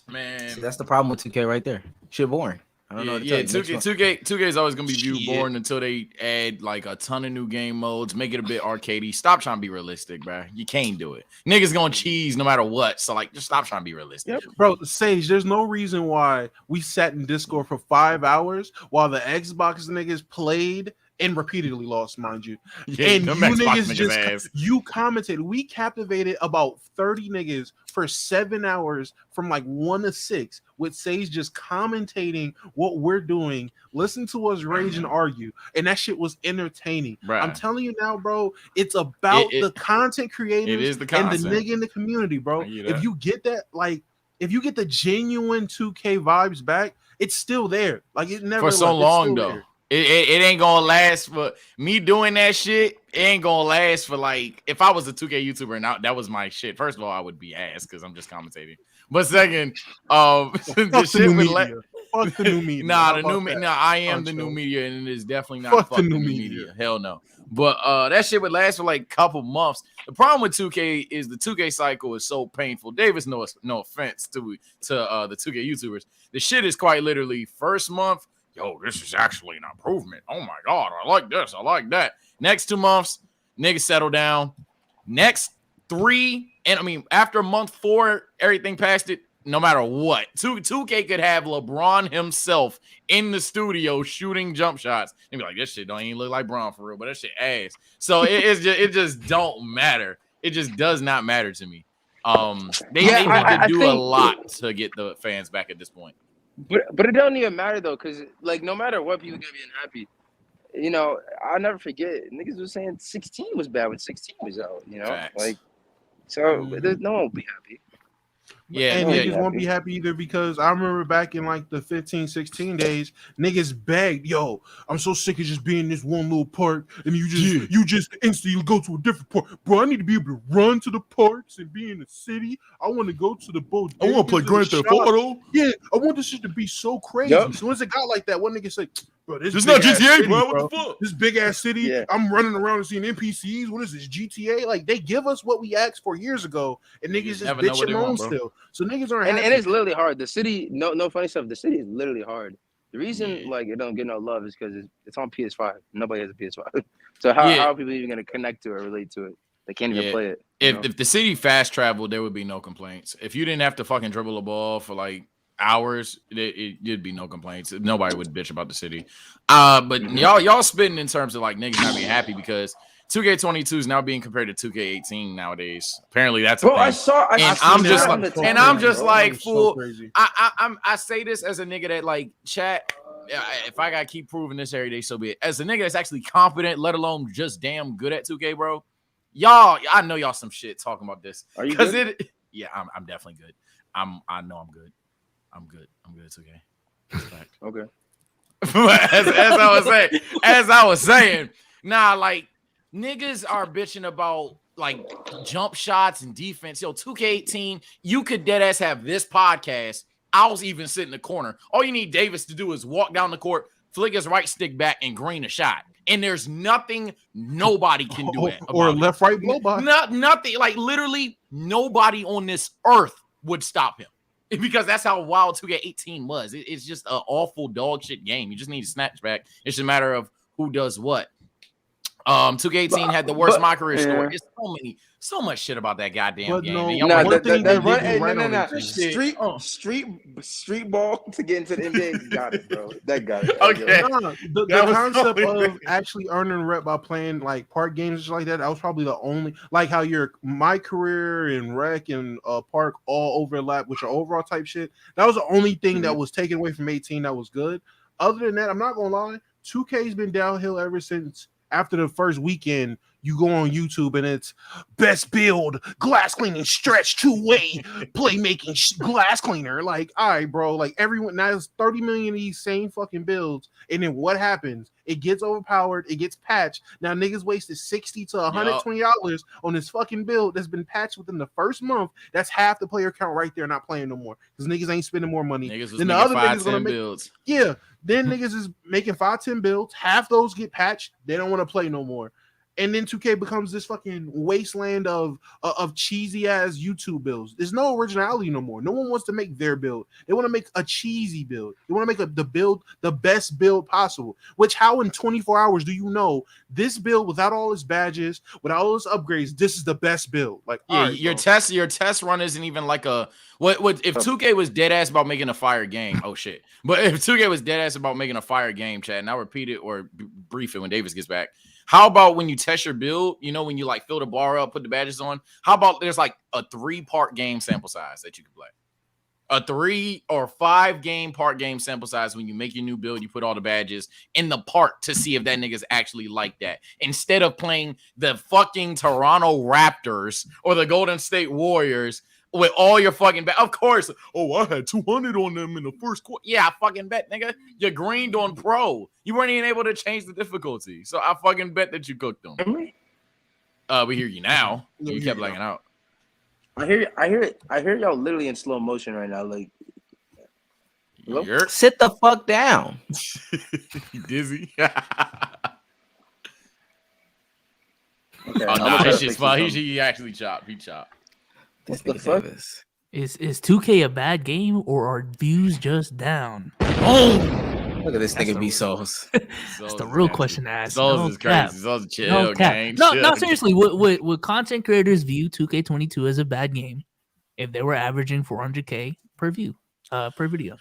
Man, see, that's the problem with 2K right there. Shit boring. I don't know. What to Yeah, tell you. 2K is always gonna be viewed boring until they add like a ton of new game modes, make it a bit arcadey. Stop trying to be realistic, bro. You can't do it. Niggas gonna cheese no matter what. So like, just stop trying to be realistic. Yep. Bro, Sage, there's no reason why we sat in Discord for 5 hours while the Xbox niggas played and repeatedly lost, mind you. Yeah, and them you Xbox niggas just ass. you commented. We captivated about 30 niggas for 7 hours from like 1 to 6 with Sage just commentating what we're doing. Listen to us rage and argue, and that shit was entertaining. Bruh. I'm telling you now, bro. It's about the content creators It is the and the content. nigga in the community, bro. If If you get that, like, if you get the genuine 2K vibes back, it's still there. Like it never for so left. It's long still though. there. It ain't gonna last for me doing that shit. It ain't gonna last for like if I was a 2K YouTuber and that was my shit. First of all, I would be ass because I'm just commentating. But second, the shit would let. Fuck the new media. Nah, the new media. Nah, I am the new media, and it is definitely not fuck the new media. Hell no. But that shit would last for like a couple months. The problem with 2K is the 2K cycle is so painful. Davis, no offense to the 2K YouTubers. The shit is quite literally first month. Yo, this is actually an improvement. Oh my god, I like this. I like that. Next 2 months, niggas settle down. Next 3, and I mean after month 4, everything past it. No matter what, 2K could have LeBron himself in the studio shooting jump shots and be like, "This shit don't even look like Bron for real, but that shit ass." So it just don't matter. It just does not matter to me. They need to do a lot to get the fans back at this point. But it don't even matter though, because like no matter what, people gonna be unhappy. You know, I'll never forget. Niggas was saying 16 was bad when 16 was out. You know, Facts. like so no one will be happy. Yeah, and niggas won't be happy either because I remember back in like the 15, 16 days, niggas begged, yo, I'm so sick of just being in this one little park and you just instantly go to a different park. Bro, I need to be able to run to the parks and be in the city. I want to go to the boat. I want to play Grand Theft Auto. Yeah, I want this shit to be so crazy. Yep. So once it got like that, one nigga said, bro, this is not GTA, city, bro. What the fuck? This big ass city. Yeah. I'm running around and seeing NPCs. What is this, GTA? Like, they give us what we asked for years ago, and niggas just bitch and moan still. So niggas aren't and it's literally hard. The city, no funny stuff. The city is literally hard. The reason like it don't get no love is because it's on PS5. Nobody has a PS5. So how are people even gonna connect to it or relate to it? They can't even play it. If the city fast traveled, there would be no complaints. If you didn't have to fucking dribble a ball for like hours, it'd be no complaints. Nobody would bitch about the city. But y'all spitting in terms of like niggas not being happy because 2K22 is now being compared to 2K18 nowadays. Apparently that's a thing. I'm just like fool. So I say this as a nigga that like chat. If I gotta keep proving this every day, so be it. As a nigga that's actually competent, let alone just damn good at 2K, bro. Y'all, I know y'all some shit talking about this. Are you good? Yeah, I'm definitely good. I know I'm good. I'm good at 2K. Respect. Okay. as I was saying, nah, like niggas are bitching about like jump shots and defense. Yo, 2K18, you could dead ass have this podcast. I was even sitting in the corner. All you need Davis to do is walk down the court, flick his right stick back, and green a shot. And there's nothing nobody can do it. Or left, right, blow by. Nothing. Like literally nobody on this earth would stop him. Because that's how wild 2K18 was. It's just an awful dog shit game. You just need to snatch back. It's just a matter of who does what. 2K18 had the worst my career score. It's so much shit about that goddamn game. Street ball to get into the NBA. Got it, bro. That got it. Okay. The concept of actually earning rep by playing like park games like that was probably the only, like how my career and rec and park all overlap with your overall type shit. That was the only thing that was taken away from 18 that was good. Other than that, I'm not gonna lie, 2K's been downhill ever since. After the first weekend, you go on YouTube and it's best build, glass cleaning, stretch, two-way, playmaking, glass cleaner. Like, all right, bro. Like, everyone, now there's 30 million of these same fucking builds. And then what happens? It gets overpowered. It gets patched. Now, niggas wasted $60 to $120 on this fucking build that's been patched within the first month. That's half the player count right there not playing no more. Because niggas ain't spending more money. Niggas was then the making other niggas gonna make builds. Yeah. Then niggas is making 5-10 builds. Half those get patched. They don't want to play no more. And then 2K becomes this fucking wasteland of cheesy ass YouTube builds. There's no originality no more. No one wants to make their build. They want to make a cheesy build. They want to make the best build possible. Which how in 24 hours do you know this build without all its badges, without all its upgrades, this is the best build? Like yeah, right, your test run isn't even like a what if 2K was dead ass about making a fire game? Oh shit! But if 2K was dead ass about making a fire game, chat, and I'll repeat it or brief it when Davis gets back. How about when you test your build, you know, when you like fill the bar up, put the badges on? How about there's like a 3-part game sample size that you can play? A 3 or 5 part game sample size when you make your new build, you put all the badges in the part to see if that nigga's actually like that. Instead of playing the fucking Toronto Raptors or the Golden State Warriors with all your fucking of course. Oh, I had 200 on them in the first quarter. Yeah, I fucking bet, nigga. You greened on pro. You weren't even able to change the difficulty. So I fucking bet that you cooked them. We hear you now. You kept lagging out. I hear y'all literally in slow motion right now. Like, sit the fuck down. You dizzy? okay, oh no, it's just fun. He actually chopped. He chopped. What the fuck? Is 2K a bad game or are views just down? Oh, look at this nigga Vsauce. That's the real question to ask. Vsauce is crazy. Vsauce chill, gang. No, seriously. Would content creators view 2K22 as a bad game if they were averaging 400K per view, per video?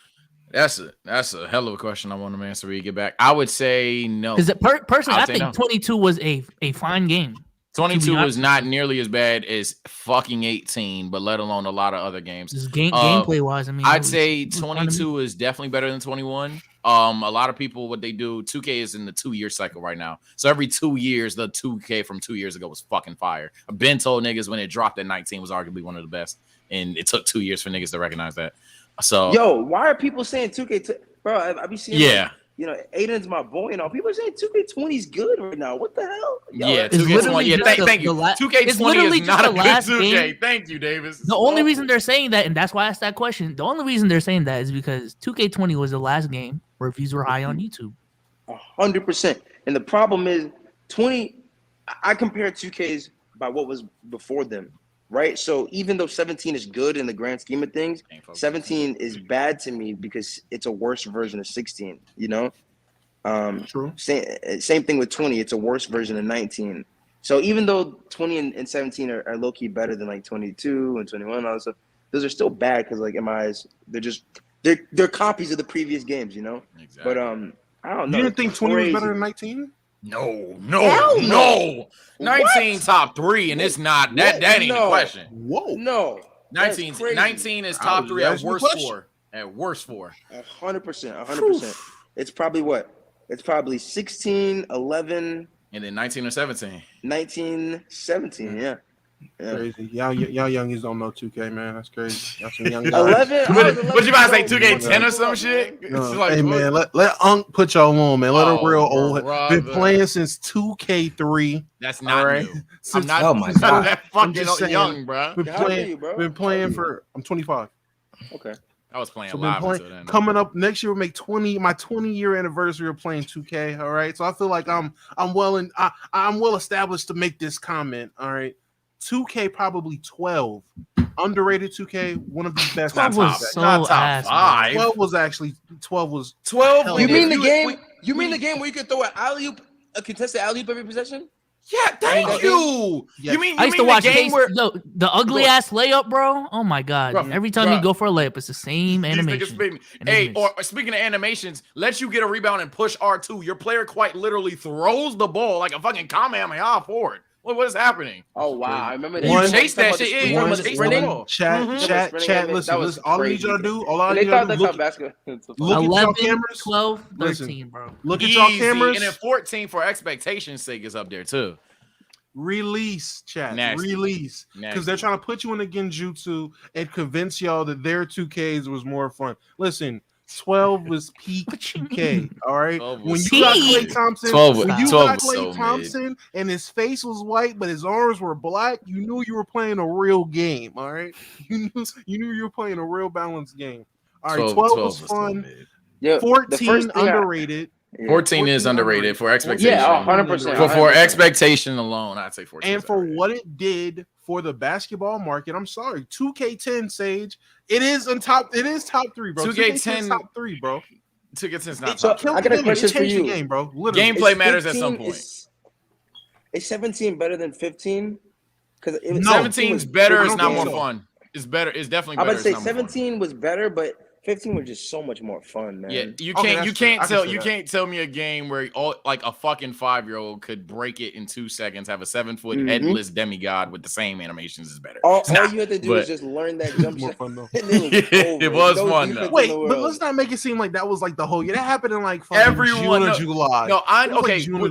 That's a hell of a question. I want to answer when you get back. I would say no. Because personally, I think no. 22 was a fine game. 22 was not nearly as bad as fucking 18, but let alone a lot of other games. Gameplay wise, I mean, I'd say 22 is definitely better than 21. A lot of people, what they do, 2K is in the 2-year cycle right now. So every 2 years, the 2K from 2 years ago was fucking fire. I've been told niggas when it dropped at 19 was arguably one of the best, and it took 2 years for niggas to recognize that. So, yo, why are people saying 2K? Bro, I be seeing. Yeah. Like, you know, Aiden's my boy and all. People are saying 2K20 is good right now. What the hell? Yo, yeah, 2K20. Yeah, thank you. 2K20 is not a good 2K. Game. Thank you, Davis. The only reason they're saying that, and that's why I asked that question, the only reason they're saying that is because 2K20 was the last game where views were high on YouTube. 100%. And the problem is 20. I compare 2Ks by what was before them, right? So even though 17 is good in the grand scheme of things, 17 is bad to me because it's a worse version of 16, you know? True. Same thing with 20. It's a worse version of 19. So even though 20 and 17 are low-key better than like 22 and 21 and all that stuff, those are still bad because like in my eyes, they're copies of the previous games, you know? Exactly. But I don't know. You didn't think 20 was better than 19? No. 19 What? top 3, and it's not that ain't the question. Whoa. No. 19 is top 3 at worst 4. At worst 4. 100%. It's probably what? It's probably 16, 11, and then 19 or 17. 19, 17, yeah. Crazy. Y'all youngies don't know 2K, man. That's crazy. Y'all some young guys. 11. What you about to say? 2K10 or some shit? No. Like, hey man, let Unc put y'all on, man. Let her real old. Been playing since 2K3. That's not right. New. I'm not. Oh my god. That fucking young, bro. Been playing for. I'm 25. Okay. I was playing live until then. Coming up next year, we'll make my 20-year anniversary of playing 2K. All right, so I feel like I'm well established to make this comment. All right, 2K probably 12, underrated 2K, one of the best. 12 was so not top 5. 12 was actually 12. You mean the game? You mean the game where you could throw a contested alley-oop every possession? Yeah, thank you. Yes. You mean I used to watch the game where the ugly ass layup, bro? Oh my god! Every time you go for a layup, it's the same animation. Hey, or speaking of animations, let you get a rebound and push R2. Your player quite literally throws the ball like a fucking Kamehameha forward. What is happening? Oh wow! I remember that. You chase that shit. Chat. Listen. All I need y'all to do. All I need y'all to do. Look at 11, y'all cameras. 12, 13, bro. Look at y'all cameras. And then 14 for expectation's sake is up there too. Release, chat. Nasty. Release. Because they're trying to put you in a genjutsu and convince y'all that their 2Ks was more fun. Listen, 12 was peak 2K. All right. When you got Klay Thompson, and his face was white, but his arms were black, you knew you were playing a real game. All right. You knew you were playing a real balanced game. All right. 12 was fun. 14 underrated. 14 is underrated for expectation. Yeah, 100%. For expectation alone, I'd say 14. And for what it did for the basketball market, I'm sorry, 2K10 Sage, it is top 3, bro. 2K10 top 3, bro. 2K10 is not top 3. I got a question for you. Game, bro. Literally. Gameplay matters at some point. Is 17 better than 15? Because 17 is better. It's not more fun. It's better. It's definitely better. I'm about to say 17 was better, but 15 was just so much more fun, man. Yeah, you can't tell me a game where like a fucking 5-year-old could break it in 2 seconds, have a 7-foot headless demigod with the same animations is better. All you had to do was just learn that jump shot. It was fun though. Wait, but let's not make it seem like that was like the whole year. That happened in like June or July. No,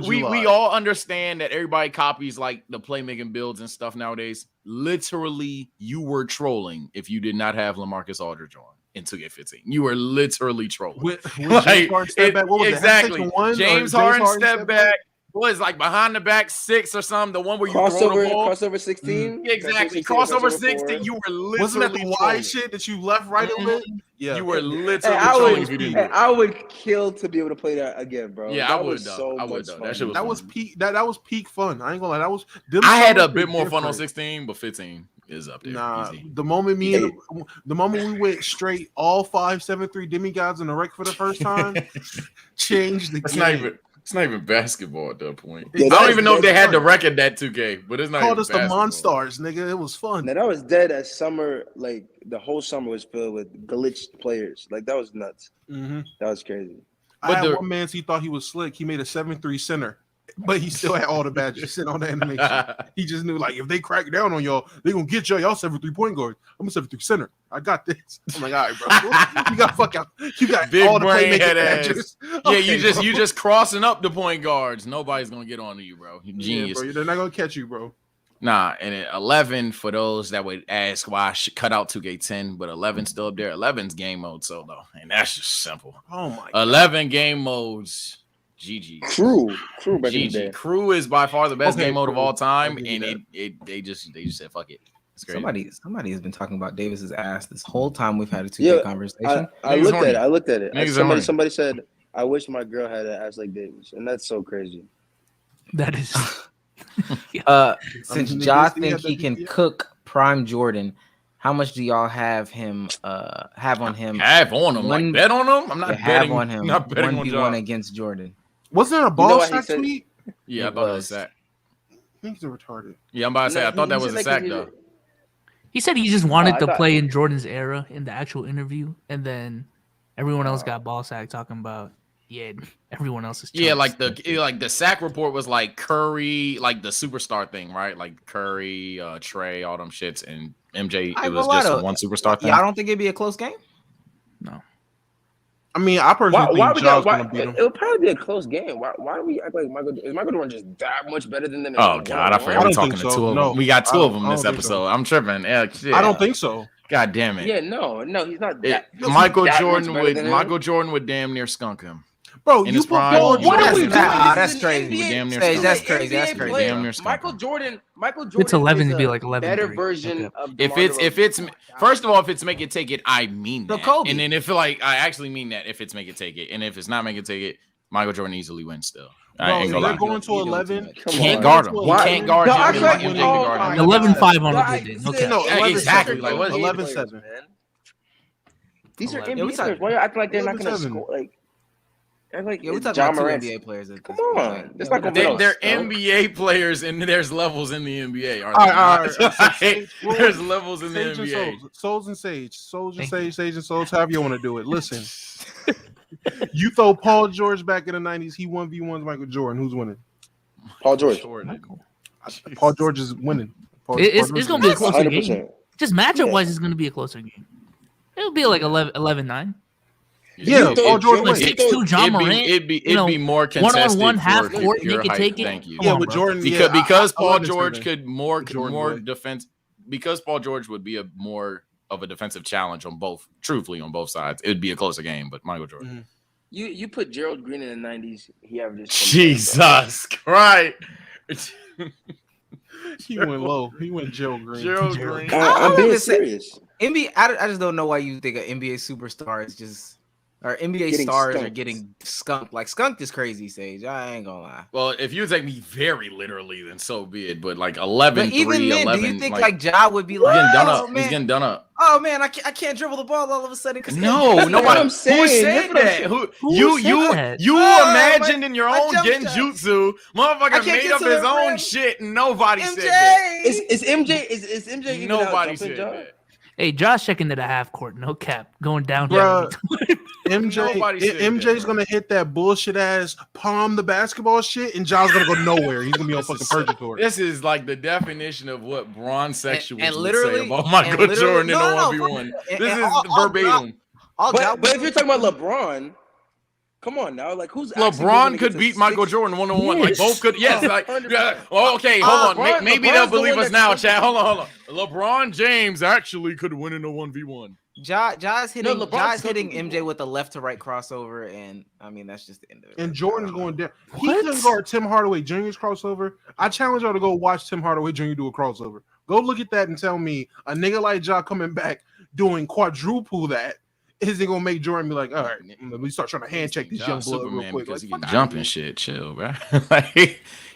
we all understand that everybody copies like the playmaking builds and stuff nowadays. Literally, you were trolling if you did not have LaMarcus Aldridge on in 2K15. You were literally trolling. With James Harden step back. What was exactly. it? James Harden step back. Was like behind the back 6 or something. The one where you throw the ball. Crossover 16. Exactly. Crossover 16. You were literally wasn't that the wide shit that you left right a bit? Yeah. You were literally trolling if you didn't. I would kill to be able to play that again, bro. Yeah, I would. That was peak. That was peak fun. I ain't gonna lie. That was. I had a bit more fun on 16, but 15 is up there. Nah, the moment we went straight all 5-7-3 demigods in the rec for the first time, changed the game. It's not even basketball at that point. I don't even know if they had the record that 2K, but it's not. Called us the Monstars, nigga. It was fun. Now that was dead as summer. Like the whole summer was filled with glitched players. Like that was nuts. That was crazy. I had one man. He thought he was slick. He made a 7-3 center, but he still had all the badges sitting on the animation. He just knew like if they crack down on y'all, they gonna get y'all. Y'all 7-3 point guard. I'm a 7-3 center. I got this. I'm like, all right, bro. You got fuck out. You got big all the brain head badges. Yeah, you just crossing up the point guards. Nobody's gonna get on to you, bro. You genius. Yeah, bro. They're not gonna catch you, bro. Nah, and at 11 for those that would ask why I should cut out 2K10, but 11 still up there. 11's game mode solo, and that's just simple. Oh my god. 11 game modes. GG. Crew back in the day. Crew is by far the best game mode of all time, and they just said fuck it. Somebody has been talking about Davis's ass this whole time we've had a 2K conversation. I looked at it. Somebody said, I wish my girl had an ass like Davis, and that's so crazy. That is. Since Ja think he can cook Prime Jordan, how much do y'all have him? Have on him? Have on him? Like bet on him? I'm not betting on him. Not betting on Ja. 1v1 against Jordan. Wasn't it a ball sack tweet? Yeah, I thought it was that. I think they're retarded. Yeah, I'm about to say I thought that was a sack though. He said he just wanted to play in Jordan's era in the actual interview, and then everyone else got ball sack talking about everyone else is chumps. Yeah, like the sack report was like Curry, like the superstar thing, right? Like Curry, Trey, all them shits, and MJ. It was just one superstar thing. Yeah, I don't think it'd be a close game. No. I mean, I personally think Ja's gonna beat him. It'll probably be a close game. Why do we act like Michael Jordan just that much better than them? Oh God, I forgot we're talking to two of them. We got two of them this episode. I'm tripping. Yeah, shit. I don't think so. God damn it. Yeah, no, he's not. Michael Jordan would damn near skunk him. Bro, you put Paul George. That's crazy. That's crazy. Damn near Michael Jordan. It's 11 to be like 11. Better version of if it's first of all, if it's make it take it, I mean that. Kobe. And then if like I actually mean that if it's make it take it, and if it's not make it take it, Michael Jordan easily wins still. Bro, they're going to 11. Can't guard him. He can't guard him. 11-5 on a good day. Okay. No, exactly. Like 11-7. These are NBA players. Why are you acting like they're not going to score? Like we're talking about two NBA players. Come on, it's not they're NBA players, and there's levels in the NBA. All right. There's levels in the NBA. Souls and Sage, Sage and Souls. However you want to do it. Listen, you throw Paul George back in the 90s. He 1v1s Michael Jordan. Who's winning? Paul George. Paul George is winning. It's going to be a closer game. Just matchup wise, it's going to be a closer game. It'll be like 11-9. Yeah, Paul George wins. 6'2" John Morant. It'd be more contested. 1-on-1 half court, make it take it. Thank you. Yeah, with Jordan. Because Paul George could more defense. Because Paul George would be a more of a defensive challenge on both. Truthfully, on both sides, it would be a closer game. But Michael Jordan. Mm-hmm. You put Gerald Green in the 90s. He averaged. Jesus Christ. He went low. He went Gerald Green. I'm being serious. NBA. I just don't know why you think an NBA superstar is just Our NBA stars are getting skunked. Like skunked is crazy, Sage. I ain't gonna lie. Well, if you take me very literally, then so be it. But like 11, but even 3, then, 11, do you think like Ja would be like, getting done oh, up? Man. He's getting done up. Oh man, I can't dribble the ball all of a sudden. No, nobody. Who said that? You imagined in your own genjutsu, motherfucker made up his own shit, and nobody said that. Is MJ? Is MJ? Nobody said that. Hey, Josh checking to the half court, no cap, going down. MJ's gonna hit that bullshit ass palm the basketball shit, and John's gonna go nowhere. He's gonna be on fucking purgatory. This is like the definition of what bronze sexuals would say about Michael Jordan in a 1v1. This is verbatim. But if you're talking about LeBron, come on now, like who's LeBron could beat Michael Jordan 1-on-1. Like both could. Yes. Like okay, hold on. Maybe they'll believe us now, Chad. Hold on. LeBron James actually could win in a 1v1. Ja's hitting MJ with a left to right crossover, and I mean that's just the end of it. And Jordan's going down. He couldn't guard Tim Hardaway Jr.'s crossover. I challenge y'all to go watch Tim Hardaway Jr. do a crossover. Go look at that and tell me a nigga like Ja coming back doing quadruple that isn't gonna make Jordan be like, all right, let me start trying to hand check this young blood real quick. Because he can jump and shit. Chill, bro.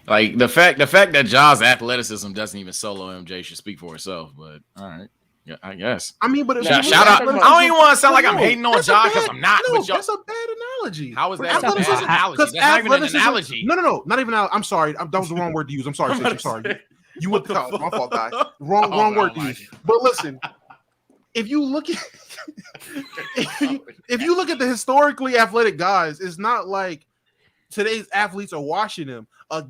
like the fact that Ja's athleticism doesn't even solo MJ should speak for itself. But all right. Yeah, I guess. I mean, but shout out. I don't even want to sound like I'm hating on Ja because I'm not. No, that's a bad analogy. How is that a bad analogy? That's not even an analogy. No, not even. I'm sorry. That was the wrong word to use. I'm sorry. I'm sorry. You went to college. My fault, guy. Wrong word to use. But listen, if you look at if you look at the historically athletic guys, it's not like today's athletes are washing them. I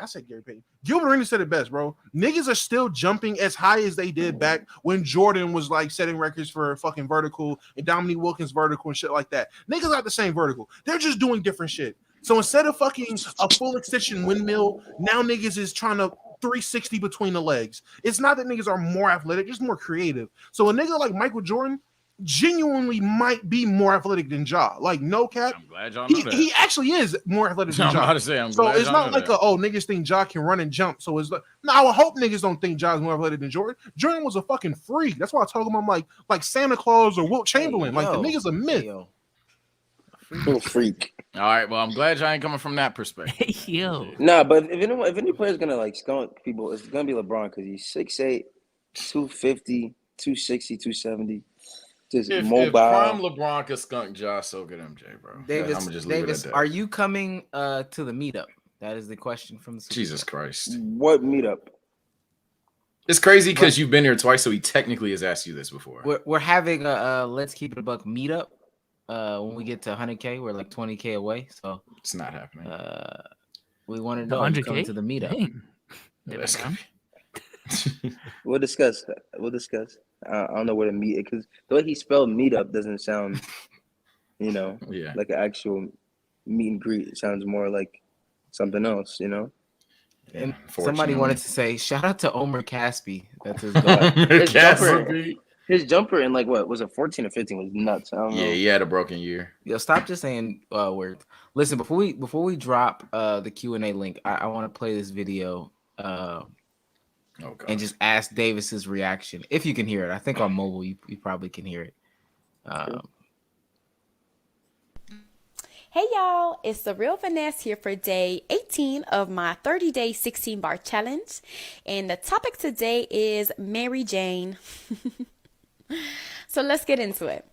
said Gary Payton. Gilbert Arenas said it best, bro. Niggas are still jumping as high as they did back when Jordan was like setting records for fucking vertical and Dominique Wilkins vertical and shit like that. Niggas got the same vertical. They're just doing different shit. So instead of fucking a full extension windmill, now niggas is trying to 360 between the legs. It's not that niggas are more athletic, just more creative. So a nigga like Michael Jordan genuinely might be more athletic than Ja. Like no cap. I'm glad y'all know that. He actually is more athletic than Ja. I'm about to say, so it's not like niggas think Ja can run and jump. So it's like I hope niggas don't think Ja's more athletic than Jordan. Jordan was a fucking freak. That's why I told him I'm like Santa Claus or Wilt Chamberlain. Like the nigga's a myth. Little freak. All right, well, I'm glad y'all ain't coming from that perspective. Nah, but if any player's gonna like skunk people, it's gonna be LeBron because he's 6'8", 250, 260, 270. Just mobile. If prime LeBron could skunk Ja, so could MJ, bro. Davis, are you coming to the meetup? That is the question from the Jesus Christ. What meetup? It's crazy because you've been here twice, so he technically has asked you this before. We're having a Let's Keep It a Buck meetup. When we get to 100K, we're like 20K away, so it's not happening. We wanted to know you come to the meetup. We'll discuss. I don't know what a meet because the way he spelled meetup doesn't sound, like an actual meet and greet. It sounds more like something else, Yeah, and somebody wanted to say shout out to Omar Caspi. That's his His jumper in like what was it 14 or 15 was nuts. I don't know. Yeah, he had a broken year. Yo, stop just saying words. Listen, before we drop the Q&A link, I want to play this video and just ask Davis's reaction if you can hear it. I think on mobile you probably can hear it. Hey y'all, it's the Real Finesse here for day 18 of my 30-day 16-bar challenge. And the topic today is Mary Jane. So let's get into it.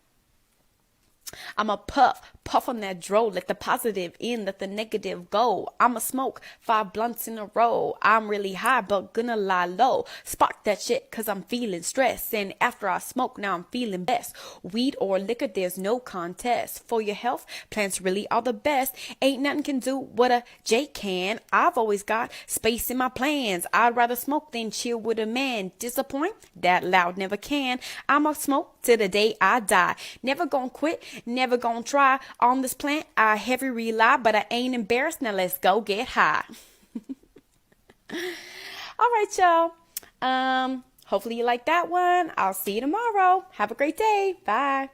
I'm a puff on that dro. Let the positive in, let the negative go. I'm a smoke 5 blunts in a row. I'm really high, but gonna lie low. Spark that shit, cause I'm feeling stressed. And after I smoke, now I'm feeling best. Weed or liquor, there's no contest. For your health, plants really are the best. Ain't nothing can do what a J can. I've always got space in my plans. I'd rather smoke than chill with a man. Disappoint? That loud never can. I'ma smoke till the day I die. Never gonna quit, never gonna try. On this plant, I heavy rely, but I ain't embarrassed. Now let's go get high. All right, y'all. Hopefully you like that one. I'll see you tomorrow. Have a great day. Bye.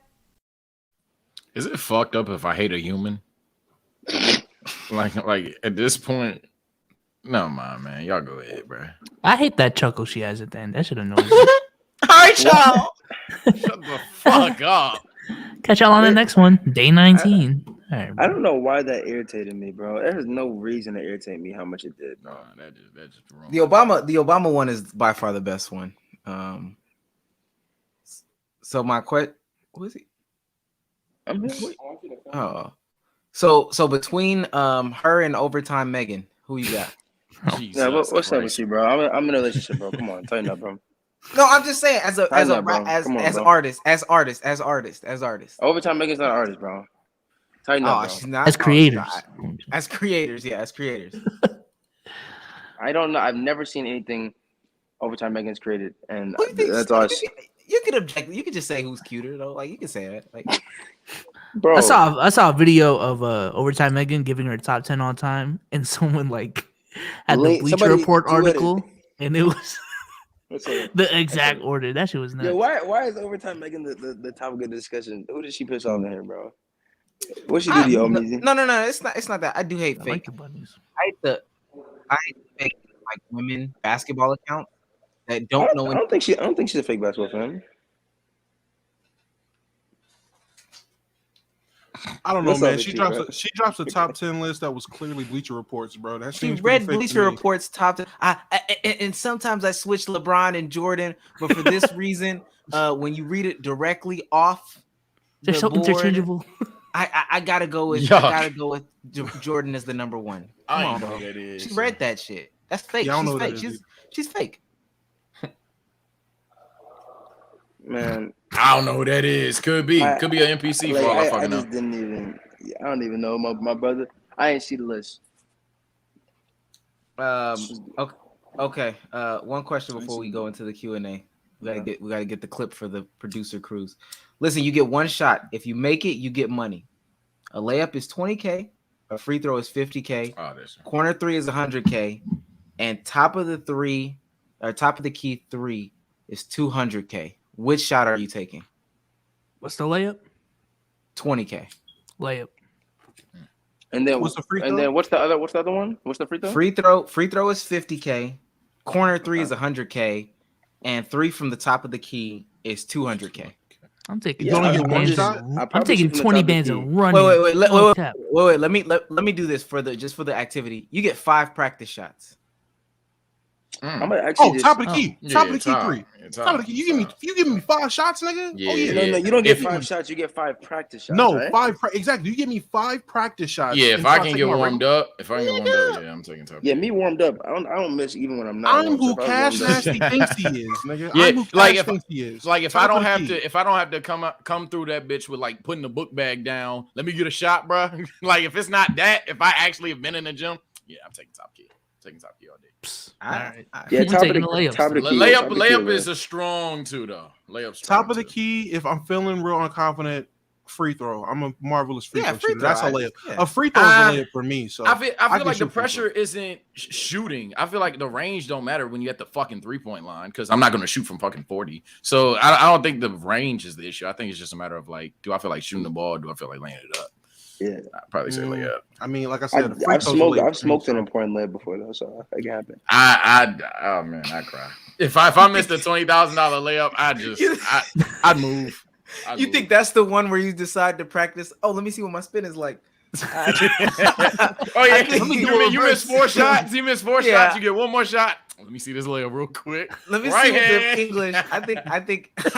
Is it fucked up if I hate a human? like at this point, no mind, man. Y'all go ahead, bro. I hate that chuckle she has at the end. That should annoy me. All right, y'all. Shut the fuck up. Catch y'all on the next one. Day 19. All right, I don't know why that irritated me, bro. There's no reason to irritate me how much it did, bro. That just wrong. The Obama one is by far the best one. So my question, who is he? Oh, so between her and Overtime Megan, who you got? Yeah, what's up with you, bro? I'm in a relationship, bro. Come on, tighten up, bro. No, I'm just saying as artist. Overtime Megan's not an artist, bro. Tighten up, bro. She's not. As creators. As creators, yeah, as creators. I don't know. I've never seen anything Overtime Megan's created, and Who do you that's think- all. You could object. You could just say who's cuter though. Like you can say that. Like, Bro, I saw a video of Overtime Megan giving her top 10 all time, and someone like had the Bleacher somebody Report tweeted article, and it was What's up? the exact order. That shit was nuts. Yeah, why is Overtime Megan the topic of discussion? Who did she piss off in here, bro? What she do to you, Omeezy? no. It's not that. I do hate I fake. like the bunnies. I hate fake like women basketball accounts that don't know. I don't think she's a fake basketball fan. I don't know, What's man. up She with you, drops she drops a top 10 list that was clearly Bleacher Reports, bro. That She seems read pretty fake Bleacher to me. Report's top 10. And sometimes I switch LeBron and Jordan, but for this reason, when you read it directly off They're the so board, interchangeable. I gotta go with Jordan as the number one. Come on, bro. She read that shit. That's fake. Yeah, I don't She's know what fake. that is, She's fake. Man, I don't know who that is. Could be an NPC for all I I fucking know. just didn't even. I don't even know my brother. I ain't see the list. Okay. One question before we go into the Q&A. We gotta get the clip for the producer cruise. Listen, you get one shot. If you make it, you get money. A layup is 20K. A free throw is 50K. Corner three is 100K. And top of the key three is 200K. Which shot are you taking? What's the layup? 20K. Layup. And then What's the free throw? And then what's the other one? What's the free throw? Free throw is 50K. Corner three is 100K. And three from the top of the key is 200K. I'm taking. You only get one bands shot? I'm taking 20 bands and running. Wait. No cap. Wait. Let me do this for the activity. You get 5 practice shots. I'm gonna actually top of the key. Yeah, Top of the key top. three. Yeah, Top of the key. You give me 5 shots, nigga. Yeah. Oh yeah. No, you don't get 5 shots. You get 5 practice shots. No, right? exactly. You give me 5 practice shots. Yeah, if and I so can take get my warmed regular- up, I'm taking top. Yeah, me warmed up. I don't miss even when I'm not. I'm warmed who up. I was Cash warmed up. Nasty thinks he is, nigga. Yeah, I'm who like Cash if- thinks he is. Like if Top I of don't the have key. to come through that bitch with like putting the book bag down, let me get a shot, bro. Like if it's not that, if I actually have been in the gym, yeah, I'm taking top key. Taking top key all day. All right. Yeah, I'm top of taking the the layups. top of the key. Layup is a strong two though. Layup's strong Top of the too. key, if I'm feeling real unconfident, free throw. I'm a marvelous free throw free shooter. throw. That's a layup. Yeah. A free throw is a layup for me. So I feel can like the shoot free pressure isn't shooting. I feel like the range don't matter when you at the fucking 3-point line because I'm not going to shoot from fucking 40. So I don't think the range is the issue. I think it's just a matter of like, do I feel like shooting the ball? Do I feel like laying it up? Yeah, I'd probably say layup. I mean, like I said, I've smoked an important layup before though, so it can happen. Oh man, I cry. If I missed a $20,000 layup, I'd move. You think that's the one where you decide to practice? Oh, let me see what my spin is like. Oh yeah, you miss 4 shots. You miss 4 Yeah. shots. You get one more shot. Let me see this layup real quick. Let me Right see what hand. the English.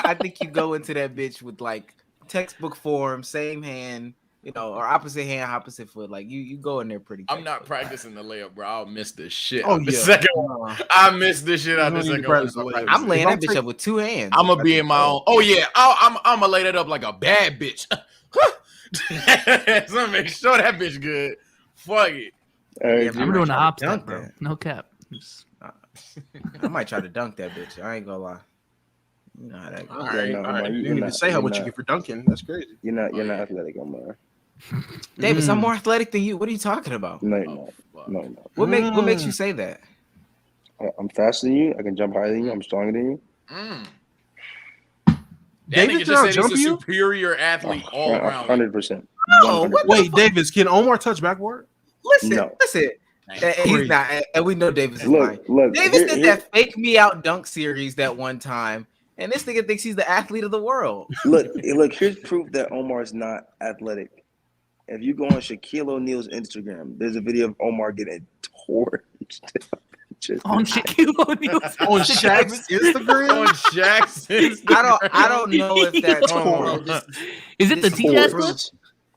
I think you go into that bitch with like textbook form, same hand, or opposite hand, opposite foot. Like you go in there pretty. I'm not practicing the layup, bro. I'll miss the shit. Oh, out the yeah. second one. I missed this shit out the You don't need second to practice one. the layup. I'm laying If that bitch up with 2 hands. I'm gonna be in my own. Oh yeah, I'm gonna lay that up like a bad bitch. So make sure that bitch good. Fuck it. Yeah, I'm doing a hop dunk step, bro. that. No cap. I might try to dunk that bitch. I ain't gonna lie. You know how that goes. All right. no, All right. man, You you're didn't even not- say how you're much you not. get for dunking. That's crazy. You're not athletic, Omar. Davis, I'm more athletic than you. What are you talking about? No, you're Oh, not. fuck. No, no. What makes you say that? I'm faster than you. I can jump higher than you. I'm stronger than you. That David nigga just said jump he's a you? superior athlete all around. 100%. No, what the Wait, Davis, can Omar touch backboard? Listen, No. listen. He's not, and we know Davis is lying. Look. Davis did that fake me out dunk series that one time, And this nigga thinks he's the athlete of the world. Look, here's proof that Omar's not athletic. If you go on Shaquille O'Neal's Instagram, there's a video of Omar getting torched. On Shaquille O'Neal's on Shaq's Instagram. On Shaq's Instagram. I don't know if that's Is it the TJ's clip?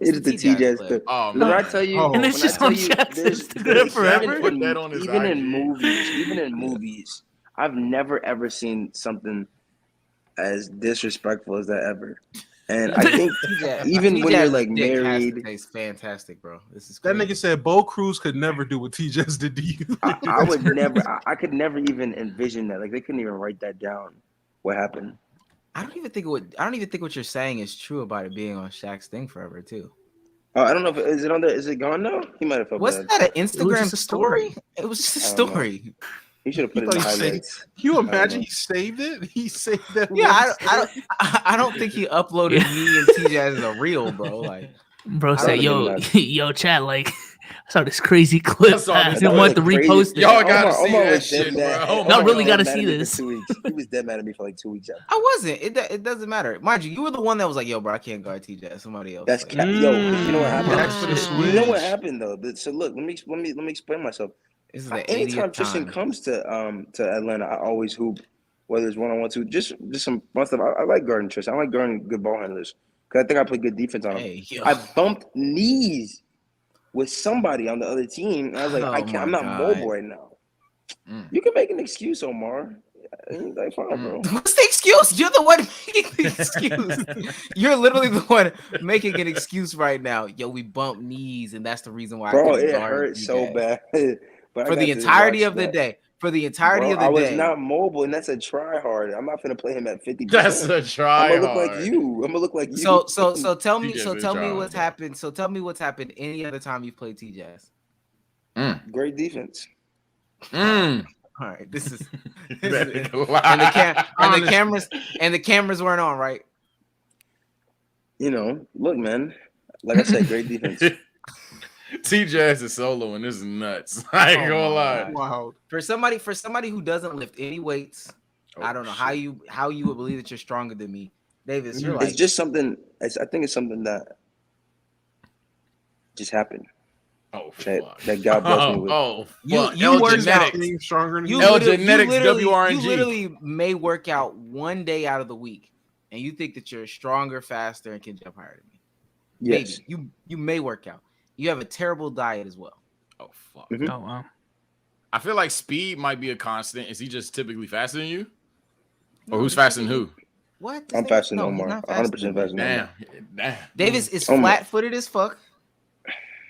It is the TJ's clip. Oh, When I tell you, and it's just on Shaq's Instagram forever. Put that on his even IG. in movies, I've never ever seen something as disrespectful as that ever. And I think even when you're like married, tastes fantastic, bro. This is That crazy. nigga said Bo Cruz could never do what TJ's did to you. I would never. I could never even envision that. Like they couldn't even write that down. What happened? I don't even think what you're saying is true about it being on Shaq's thing forever too. I don't know if is it on there. Is it gone now? He might have felt Wasn't bad. that an Instagram just a story? It was just a I don't know. story. He should have put it in the highlights. Can you imagine he saved it? He saved that. Yeah, I don't think he uploaded me and TJ as a reel, bro. Like, Bro I said, don't yo, chat, like, I saw this crazy clip. I didn't want to repost it. Y'all gotta Omar see was that dead shit, mad. bro. Omar Y'all really was gotta dead see mad at me this. for 2 weeks. He was dead mad at me for like 2 weeks. I wasn't. It doesn't matter. Mind you were the one that was like, "Yo, bro, I can't guard TJ." Somebody else. That's like, cap. Yo, you know what happened? That's for the You know what Switch. happened though? So look, let me explain myself. this is the Anytime 80th Tristan time. comes to Atlanta, I always hoop. Whether it's 1-on-1, 2, just some fun stuff. I like guarding Tristan. I like guarding good ball handlers because I think I play good defense on him. Hey, yo. I bumped knees with somebody on the other team, and I was like, Oh I can't. my I'm not God. mobile right now. You can make an excuse, Omar. Like, fine, bro. What's the excuse? You're the one making the excuse. You're literally the one making an excuse right now. Yo, we bumped knees, and that's the reason why. Bro, I couldn't it guard hurt TJ. so bad. But I For got the to entirety watch of the that. day. For the entirety Bro, of the I was day. not mobile, and that's a try hard. I'm not gonna play him at 50%. That's a try I'm gonna look hard. like you. I'm gonna look like you. So tell me TJ's so been tell me trying, what's bro. happened. So tell me what's happened any other time you played TJ's. Great defense. All right, this is and And the cameras weren't on, right? You know, look, man. Like I said, great defense. TJ's is solo and this is nuts. I ain't Oh gonna my lie. God. Wow. For somebody who doesn't lift any weights, Oh, I don't know how you would believe that you're stronger than me, Davis. You're It's like just something. I think it's something that just happened. Oh, That fuck. that God blessed me with. Oh, You- fuck. you L worked genetics. Being stronger than you you. L literally- genetics, you literally- WRNG. You literally may work out one day out of the week, and you think that you're stronger, faster, and can jump higher than me. Yes. Maybe you may work out. You have a terrible diet as well. Oh, fuck. Mhm. Oh, wow. I feel like speed might be a constant. Is he just typically faster than you? Or who's faster than who? What? I'm faster than No, he's Omar. not faster 100% than me. faster than Omar. Damn. Davis is Omar. flat-footed as fuck,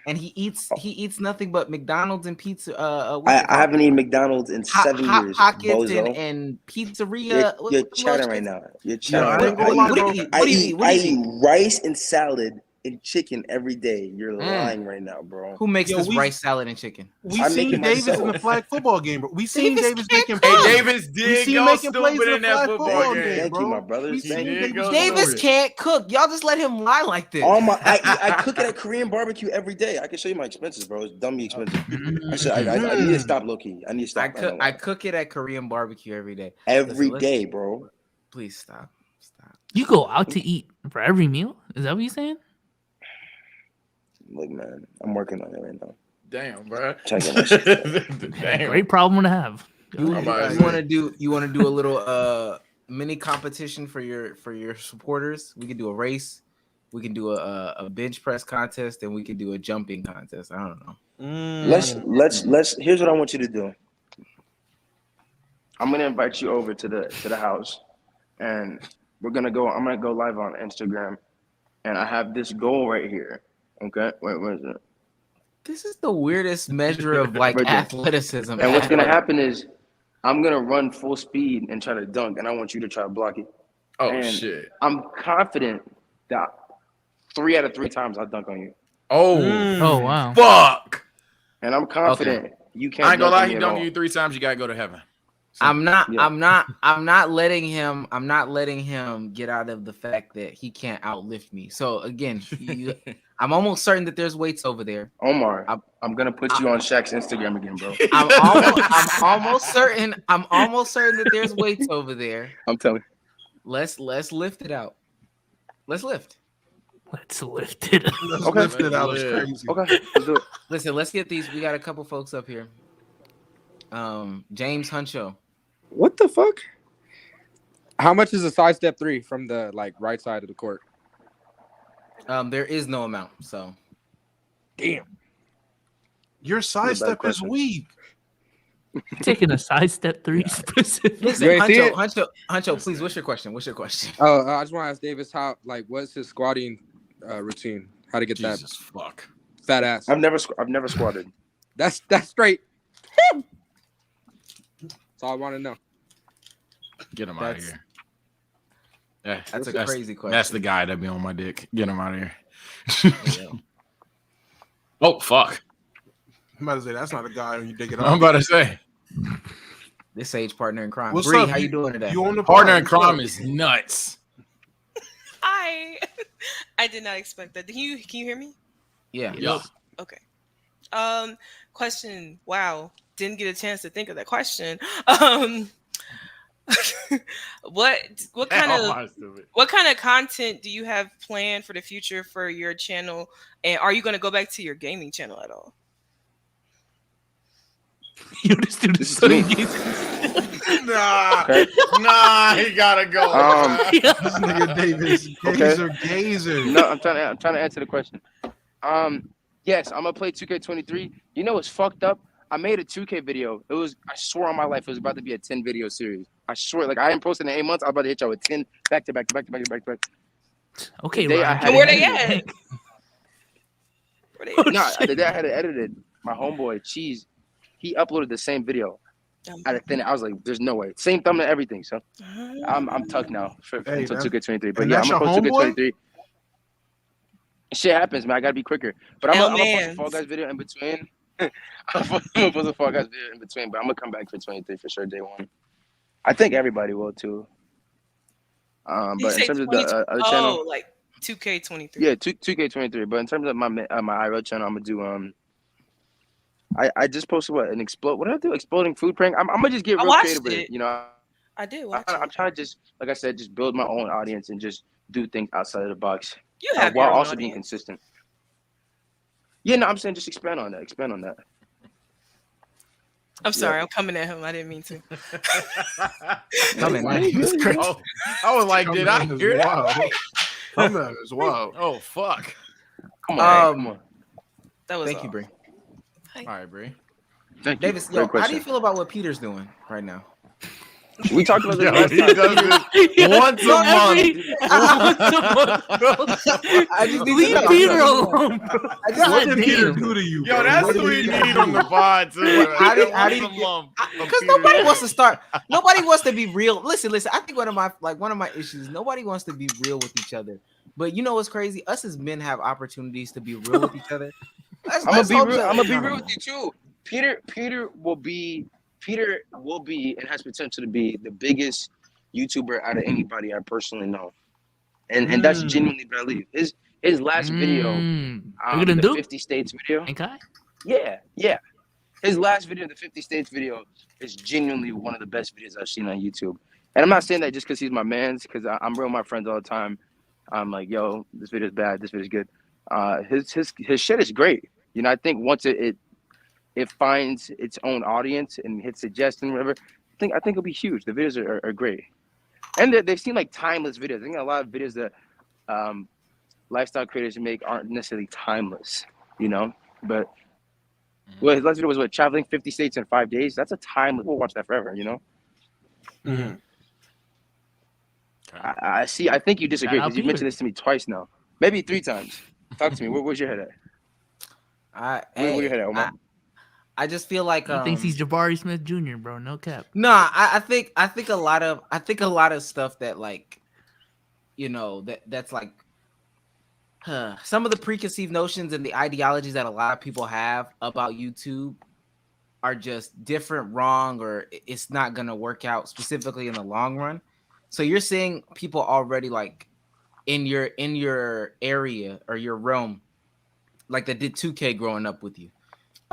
and he eats nothing but McDonald's and pizza. I haven't eaten McDonald's in 7 Hot years. Pockets Bozo. and pizzeria. You're chatting right now. You're chatting I right ain't now. gonna lie, What do bro. you eat? I What do you eat? What I do you eat eat? rice and salad and chicken every day. You're lying right now, bro. Who makes Yo, this we- rice salad and chicken? We I make seen it Davis in myself. the flag football game, bro. We seen Davis Davis can't making cook. Hey, plays. Davis We did see him go making plays stupid in in the that flag football football game. game, Thank you, bro. my brother. We He seen did Davis go Davis stupid. can't cook. Y'all just let him lie like this. All my I cook it at Korean barbecue every day. I can show you my expenses, bro. It's dummy expensive. I need to stop low key. I need to I stop. cook. I cook it at Korean barbecue every day. every Listen, day, bro. Please stop. Stop. You go out to eat for every meal? Is that what you're saying? Look, man, I'm working on it right now. Damn, bro. Check it out. Damn. Great problem to have. You, I'm about to you say. want to do a little mini competition for your supporters? We can do a race. We can do a bench press contest, and we can do a jumping contest. I don't know. Let's. Here's what I want you to do. I'm gonna invite you over to the house, and I'm gonna go live on Instagram, and I have this goal right here. Okay, wait, where is it? This is the weirdest measure of like Right there. athleticism. And what's gonna happen is I'm gonna run full speed and try to dunk, and I want you to try to block it. Oh, And shit. I'm confident that 3 out of 3 times I'll dunk on you, Oh, Oh, wow. fuck. and I'm confident you can't. I ain't gonna dunk lie. on He me at dunked all. you 3 times. You gotta go to heaven. I'm not Yeah. letting him get out of the fact that he can't outlift me. So again, I'm almost certain that there's weights over there. Omar, I'm gonna put you on Shaq's Instagram again, bro. I'm almost certain that there's weights over there. I'm telling you. Let's lift it out. Let's lift. Let's lift it. Let's Okay. lift it out. It's crazy. Okay, let's do it. Listen, let's get these. We got a couple folks up here. James Huncho. What the fuck? How much is a side step 3 from the like right side of the court? There is no amount, so Damn. Your side step is weak. Taking a side step 3 specific. listen, You ain't see Huncho, please, what's your question? What's your question? Oh, I just want to ask Davis what's his squatting routine? How to get Jesus that fuck. fat ass? I've never squatted. That's straight. That's all I want to know. Get him out of here. Yeah, That's a crazy question. That's the guy that be on my dick. Get him out of here. Oh fuck! I'm about to say that's not a guy when you dig it up. I'm about to say This age partner in crime. What's Bree, up? how you doing today? You on the partner pod? in crime is nuts. I did not expect that. Can you hear me? Yeah. Yeah. Okay. Question. Wow. Didn't get a chance to think of that question. What kind of content do you have planned for the future for your channel? And are you going to go back to your gaming channel at all? You just do This the is me. Nah, he gotta go. This nigga Davis, gazer. No, I'm trying to answer the question. Yes, I'm gonna play 2K23. You know what's fucked up? I made a 2K video. I swore on my life it was about to be a 10 video series. I swear, like I ain't posted in 8 months. I was about to hit y'all with 10 back to back. Okay, The day I Ryan. had Where it they edited. at? Where they at? No, the day I had it edited, my homeboy Cheese, he uploaded the same video. Out of thin, I was like, "There's no way." Same thumbnail, everything. So I'm tucked now until 2K23. But yeah, I'm gonna post 2K23. Shit happens, man. I gotta be quicker. But I'm gonna post a Fall Guys video in between. I'm gonna post a Fall Guys video in between, but I'm gonna come back for 23 for sure, day one. I think everybody will too. But in terms of the other channel, like 2K23. yeah, 2K23. But in terms of my IRL channel, I'm gonna do I just posted what did I do? Exploding food prank. I'm gonna just get real creative with it. You know, I did watch I'm trying to just, like I said, just build my own audience and just do things outside of the box. You have while your own also being audience. consistent. Yeah, no, I'm saying just expand on that. I'm sorry, I'm coming at him. I didn't mean to. Coming. Oh, I was like, did I hear that? Come on as well. Oh fuck! Come on. That was Thank you, Bree. All right, Bree. Thank you. Davis, Great how do question. you feel about what Peter's doing right now? We talked about this Yo, last he time. does this once a month. I just need Leave to know. Peter alone, bro. What did Peter do to you? Yo, bro? that's What who we did he need on the pod too. How do Once you a month. Because nobody wants to start. Nobody wants to be real. Listen. I think one of my issues. Nobody wants to be real with each other. But you know what's crazy? Us as men have opportunities to be real with each other. I'm gonna be real with you too. Peter will be and has potential to be the biggest YouTuber out of anybody I personally know. And that's genuinely what I believe. His last video, the 50 states video. Okay. Yeah. His last video, the 50 states video, is genuinely one of the best videos I've seen on YouTube. And I'm not saying that just because he's my man's, because I'm real with my friends all the time. I'm like, yo, this video is bad, this video is good. His shit is great. You know, I think once it finds its own audience and hits suggestion, whatever, I think it'll be huge. The videos are great. And they've seen like timeless videos. I think a lot of videos that lifestyle creators make aren't necessarily timeless, you know. But well, his last video was traveling 50 states in 5 days. That's a timeless. We'll watch that forever, you know. Mm-hmm. I see. I think you disagree because you mentioned this to me twice now, maybe 3 times. Talk to me. Where's your head at? Where's your head at, Omar? I just feel like He thinks he's Jabari Smith Jr., bro. No cap. Nah, I think a lot of stuff that, like, you know, that's like some of the preconceived notions and the ideologies that a lot of people have about YouTube are just different, wrong, or it's not gonna work out specifically in the long run. So you're seeing people already like in your area or your realm, like that did 2K growing up with you.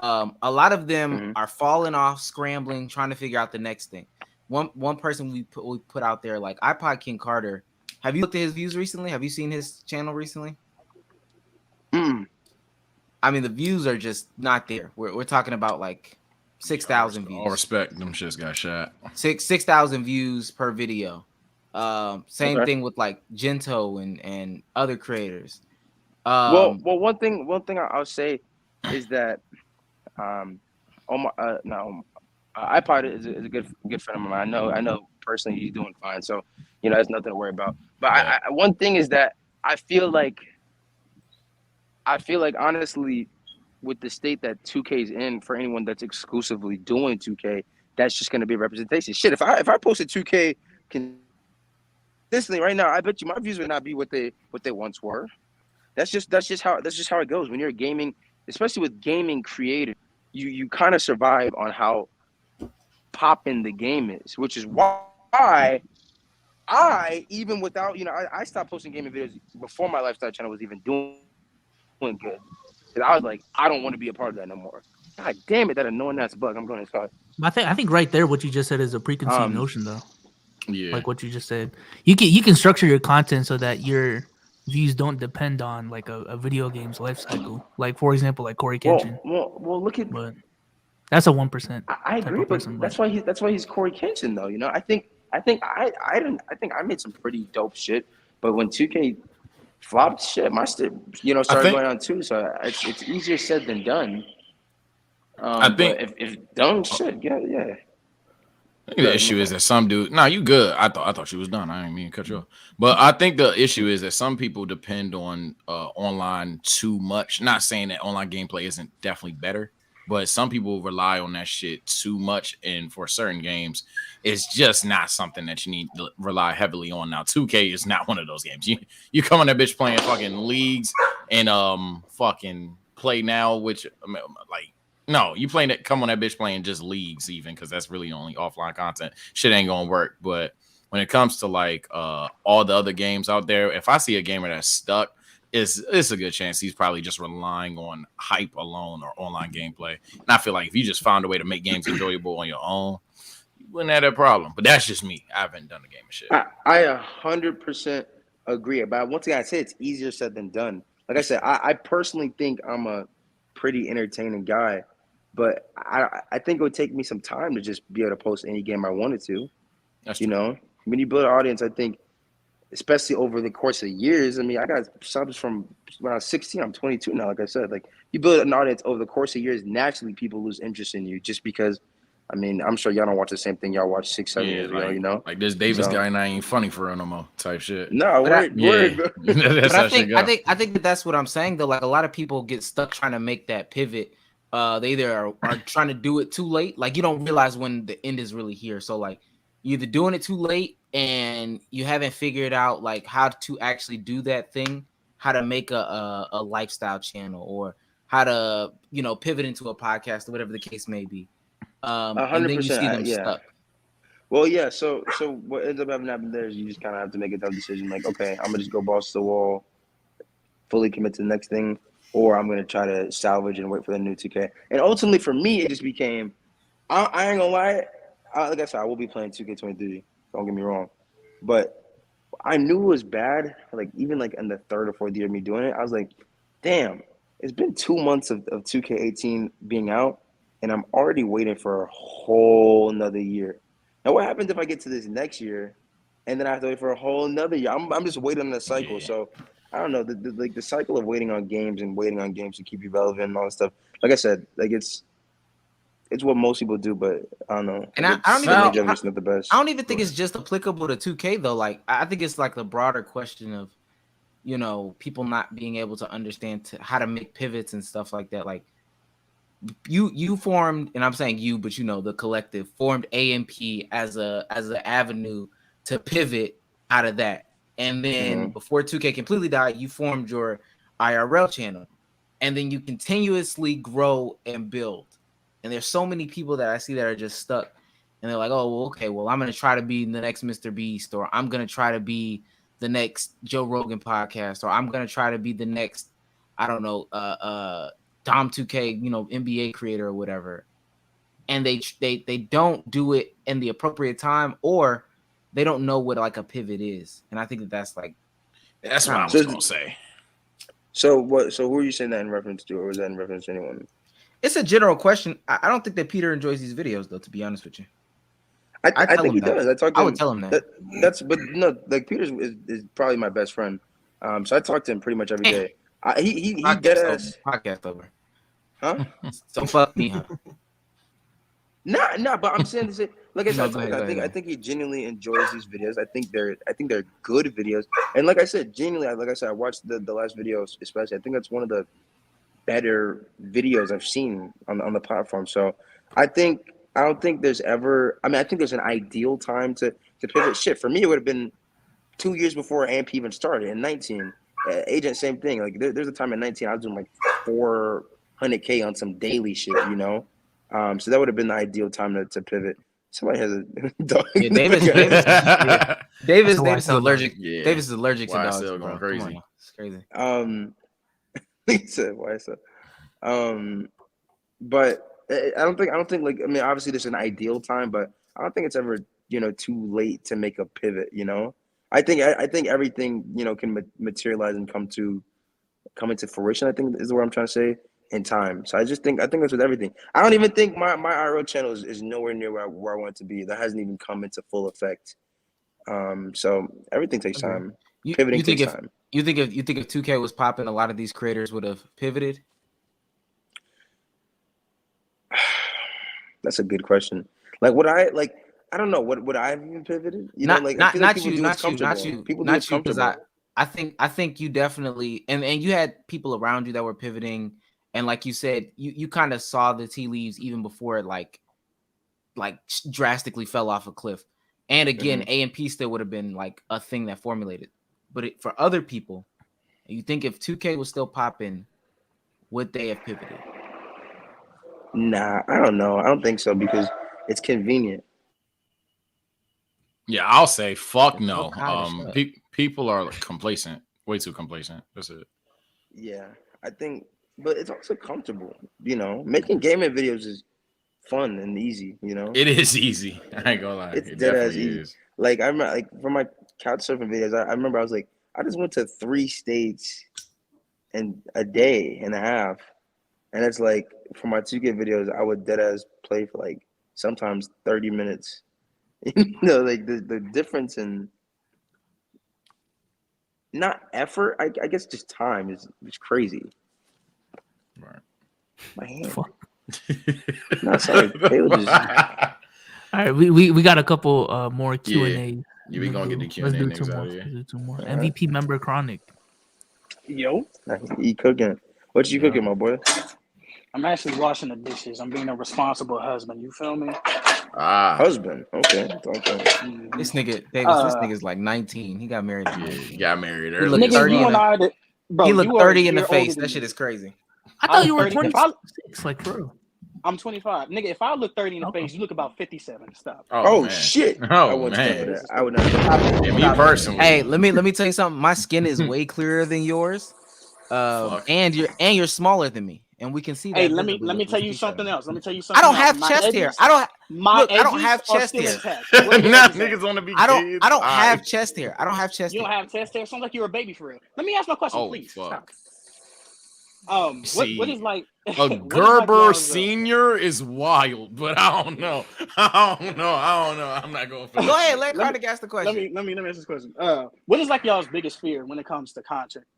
A lot of them are falling off, scrambling, trying to figure out the next thing. one person we put out there, like iPod King Carter. Have you looked at his views recently? Have you seen his channel recently? I mean, the views are just not there. We're talking about like 6,000 views. All respect, them shits got shot. 6,000 views per video. Same thing with like Gento and other creators. Well, one thing I'll say is that Omar, iPod is a good friend of mine. I know personally he's doing fine, so there's nothing to worry about. But one thing is that I feel like honestly, with the state that 2K is in, for anyone that's exclusively doing 2K, that's just going to be a representation. Shit, if I posted 2K consistently right now, I bet you my views would not be what they once were. That's just how it goes when you're gaming, especially with gaming creators. You kind of survive on how poppin' the game is, which is why I even without I stopped posting gaming videos before my lifestyle channel was even doing good. Cause I was like, I don't want to be a part of that no more. God damn it, that annoying ass bug. I'm going inside. I think right there, what you just said is a preconceived notion, though. Yeah, like what you just said. You can structure your content so that your views don't depend on like a video game's life cycle. Like for example, like Corey Kenshin. Well, look at. But that's a 1%. I agree, but that's why he's Corey Kenshin though. I think I made some pretty dope shit, but when 2K flopped, shit, my shit, started going on too. So it's easier said than done. I think if done, shit, yeah. I think the issue is that some dude. No, you good. I thought she was done. I didn't mean to cut you off. But I think the issue is that some people depend on online too much. Not saying that online gameplay isn't definitely better, but some people rely on that shit too much. And for certain games, it's just not something that you need to rely heavily on. Now, 2K is not one of those games. You come on that bitch playing fucking leagues and fucking play now, which like. No, you playing that. Come on, that bitch playing just leagues, even because that's really only offline content. Shit ain't gonna work. But when it comes to like all the other games out there, if I see a gamer that's stuck, it's a good chance he's probably just relying on hype alone or online gameplay. And I feel like if you just found a way to make games enjoyable on your own, you wouldn't have that problem. But that's just me. I haven't done the game of shit. I 100% agree. But once again, I say it's easier said than done. Like I said, I personally think I'm a pretty entertaining guy. But I think it would take me some time to just be able to post any game I wanted to. That's when you build an audience, I think, especially over the course of years. I mean, I got subs from when I was 16. I'm 22 now. Like I said, like you build an audience over the course of years, naturally people lose interest in you just because. I mean, I'm sure y'all don't watch the same thing y'all watched 6-7 years ago. Like this Davis guy now ain't funny for real no more type shit. No, word. But I think that's what I'm saying though. Like a lot of people get stuck trying to make that pivot. They either are trying to do it too late, like you don't realize when the end is really here. So like you're either doing it too late and you haven't figured out like how to actually do that thing, how to make a lifestyle channel or how to pivot into a podcast or whatever the case may be. 100%. And then you see them stuck. Well, yeah. So what ends up happening there is you just kind of have to make a tough decision. Like, okay, I'm gonna just go balls to the wall, fully commit to the next thing. Or I'm going to try to salvage and wait for the new 2K. And ultimately, for me, it just became, I ain't going to lie, like I said, I will be playing 2K23. Don't get me wrong. But I knew it was bad, like even like in the third or fourth year of me doing it. I was like, damn, it's been 2 months of 2K18 being out, and I'm already waiting for a whole nother year. Now, what happens if I get to this next year, and then I have to wait for a whole nother year? I'm just waiting on the cycle. Yeah. So I don't know, the cycle of waiting on games to keep you relevant and all that stuff. Like I said, like it's what most people do, but I don't know. And I don't even think it's just applicable to 2K though. Like I think it's like the broader question of, people not being able to understand how to make pivots and stuff like that. Like you formed, and I'm saying you, but the collective formed AMP as an avenue to pivot out of that. And then before 2K completely died, you formed your IRL channel. And then you continuously grow and build. And there's so many people that I see that are just stuck. And they're like, oh, well, okay, well, I'm going to try to be the next Mr. Beast. Or I'm going to try to be the next Joe Rogan podcast. Or I'm going to try to be the next, I don't know, Dom 2K, NBA creator or whatever. and they don't do it in the appropriate time, or they don't know what like a pivot is. And I think that's like that's what I was gonna say. So what? So who are you saying that in reference to, or was that in reference to anyone? It's a general question. I don't think that Peter enjoys these videos, though. To be honest with you, I think he does. I would tell him that. That's but no, like Peter is probably my best friend. So I talk to him pretty much every day. He dead ass. Podcast over. Huh? So fuck me, huh? No, but I'm saying this. Like I said, I I think he genuinely enjoys these videos. I think they're good videos. And like I said, genuinely, like I said, I watched the last video especially. I think that's one of the better videos I've seen on the platform. So I don't think there's ever. I mean, I think there's an ideal time to pivot. Shit, for me, it would have been 2 years before AMP even started. In 19, Agent, same thing. Like there's a time in 19 I was doing like 400K on some daily shit, you know. So that would have been the ideal time to pivot. Somebody has a dog. Yeah, Davis is allergic. Yeah. Davis is allergic to dogs. Going crazy. It's crazy. He said, "Why so?" But I don't think like, I mean, obviously there's an ideal time, but I don't think it's ever, you know, too late to make a pivot. You know, I think everything, you know, can materialize and come into fruition. I think is what I'm trying to say. In time. So I think that's with everything. I don't even think my IRL channel is nowhere near where I want it to be. That hasn't even come into full effect. So everything takes time. Pivoting takes time. You think if 2K was popping, a lot of these creators would have pivoted? That's a good question. Like, I don't know. Would I have even pivoted? You know, like not you, People do it comfortable. I think you definitely and you had people around you that were pivoting. And like you said, you kind of saw the tea leaves even before it like drastically fell off a cliff. And again, AMP still would have been like a thing that formulated. But for other people, you think if 2K was still popping, would they have pivoted? Nah, I don't know. I don't think so because it's convenient. Yeah, I'll say fuck no. People are complacent, way too complacent. That's it. Yeah, I think. But it's also comfortable, you know. Making gaming videos is fun and easy, you know. It is easy. I ain't gonna lie. It's dead as easy. Like I remember, like for my couch surfing videos, I remember I was like, I just went to 3 states in a day and a half, and it's like for my 2K videos, I would dead as play for like sometimes 30 minutes. You know, like the difference in not effort, I guess just time is crazy. Right. My hand. No, sorry. All right, we got a couple more Q&A. Yeah, we gonna get the Q&A. Let's do 2 more. Let's do 2 more. MVP member Chronic. Yo. You cooking? What you cooking, my boy? I'm actually washing the dishes. I'm being a responsible husband. You feel me? Husband. Okay. This nigga, Davis, this nigga's like 19. He got married. Yeah, he got married early. He looked 30 in the face. That shit is crazy. I thought you were 26, like for real. I'm 25. Nigga, if I look 30 in the face, you look about 57. Stop. Oh shit. Oh, I wouldn't man. I would not. Me personally. Hey, let me tell you something. My skin is way clearer than yours. And you're smaller than me. And we can see that. Hey, let me tell you something else. I don't have chest hair. I don't have chest hair. Niggas want to be kids. I don't have chest hair. I don't have chest hair. You don't have chest hair? Sounds like you're a baby for real. Let me ask my question, please. Fuck. Stop. What is like a Gerber senior is wild, but I don't know. I'm not going for Go ahead, let Chronic ask the question. Let me ask this question. What is like y'all's biggest fear when it comes to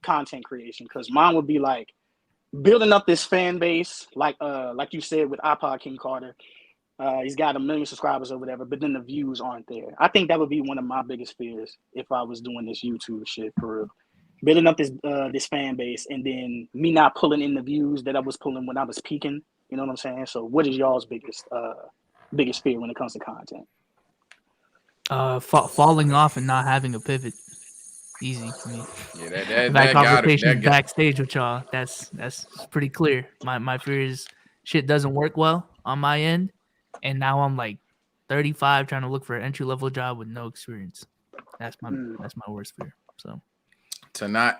content creation? Because mine would be like building up this fan base, like you said with iPod King Carter. He's got 1 million subscribers or whatever, but then the views aren't there. I think that would be one of my biggest fears if I was doing this YouTube shit for real. Building up this fan base and then me not pulling in the views that I was pulling when I was peaking. You know what I'm saying? So what is y'all's biggest fear when it comes to content? Falling off and not having a pivot. Easy for me. Yeah, that conversation backstage with y'all. That's pretty clear. My fear is shit doesn't work well on my end, and now I'm like 35 trying to look for an entry level job with no experience. That's my worst fear. So. To not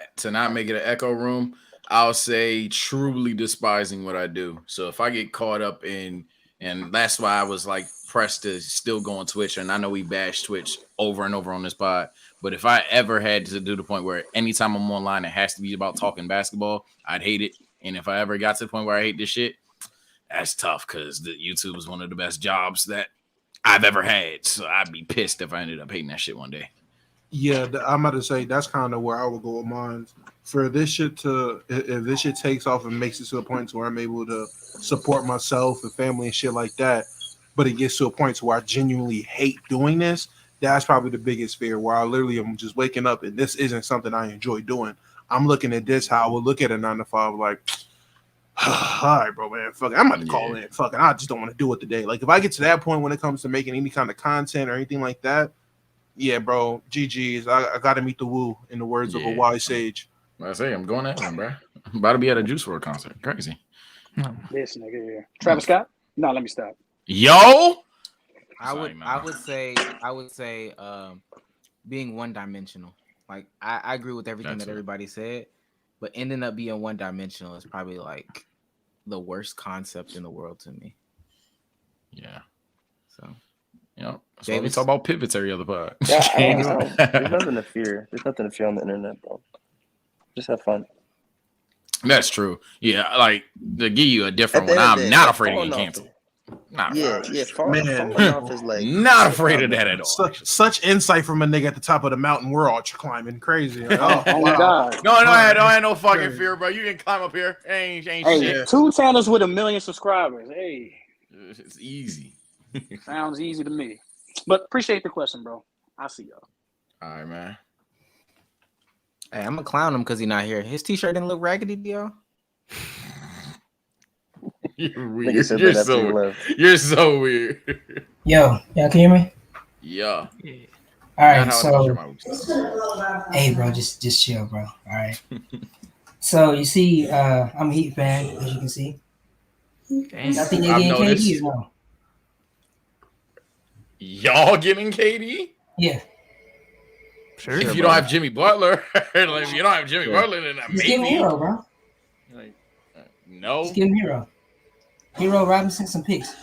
make it an echo room, I'll say truly despising what I do. So if I get caught up in And that's why I was like pressed to still go on Twitch. And I know we bash Twitch over and over on this pod. But if I ever had to do the point where anytime I'm online, it has to be about talking basketball, I'd hate it. And if I ever got to the point where I hate this shit, that's tough because the YouTube is one of the best jobs that I've ever had. So I'd be pissed if I ended up hating that shit one day. Yeah, I'm about to say that's kind of where I would go with mine. For this shit to, if this shit takes off and makes it to a point to where I'm able to support myself and family and shit like that, but it gets to a point to where I genuinely hate doing this, that's probably the biggest fear, where I literally am just waking up and this isn't something I enjoy doing. I'm looking at this how I would look at a 9-to-5 like, all right, bro, man, fuck it. I'm about to call in. Fuck it. I just don't want to do it today. Like, if I get to that point when it comes to making any kind of content or anything like that, yeah, bro, GG's. I got to meet the woo, in the words of a wise sage. I say, I'm going at him, bro. I'm about to be at a Juice WRLD concert. Crazy. This nigga here. Travis Scott? No, let me stop. Yo! I would say being one-dimensional. Like, I agree with everything that everybody said, but ending up being one-dimensional is probably like the worst concept in the world to me. Yeah. So, that's why we talk about pivots every other pod. Yeah, there's nothing to fear. There's nothing to fear on the internet, bro. Just have fun. That's true. Yeah, like to give you a different one. I'm not afraid of getting canceled. Not falling off his leg. Not afraid of that at all. Such insight from a nigga at the top of the mountain we're all climbing. Crazy. Oh my God. No, I had no fucking fear, bro. You can climb up here. Ain't shit. 2 channels with 1 million subscribers. Hey. It's easy. Sounds easy to me. But appreciate the question, bro. I'll see y'all. All right, man. Hey, I'm gonna clown him because he's not here. His t-shirt didn't look raggedy, yo. You're weird. You're so weird. Yo, y'all can hear me? Yeah. All right, so hey, bro, just chill, bro. All right. So you see, I'm a Heat fan, as you can see. I think they're getting KD as well. Y'all getting KD? Yeah. Sure. If you don't have Jimmy Butler, if you don't have Jimmy Butler, then just give him Hero, bro. Like, no. Just give him Hero. Hero Robinson, some picks.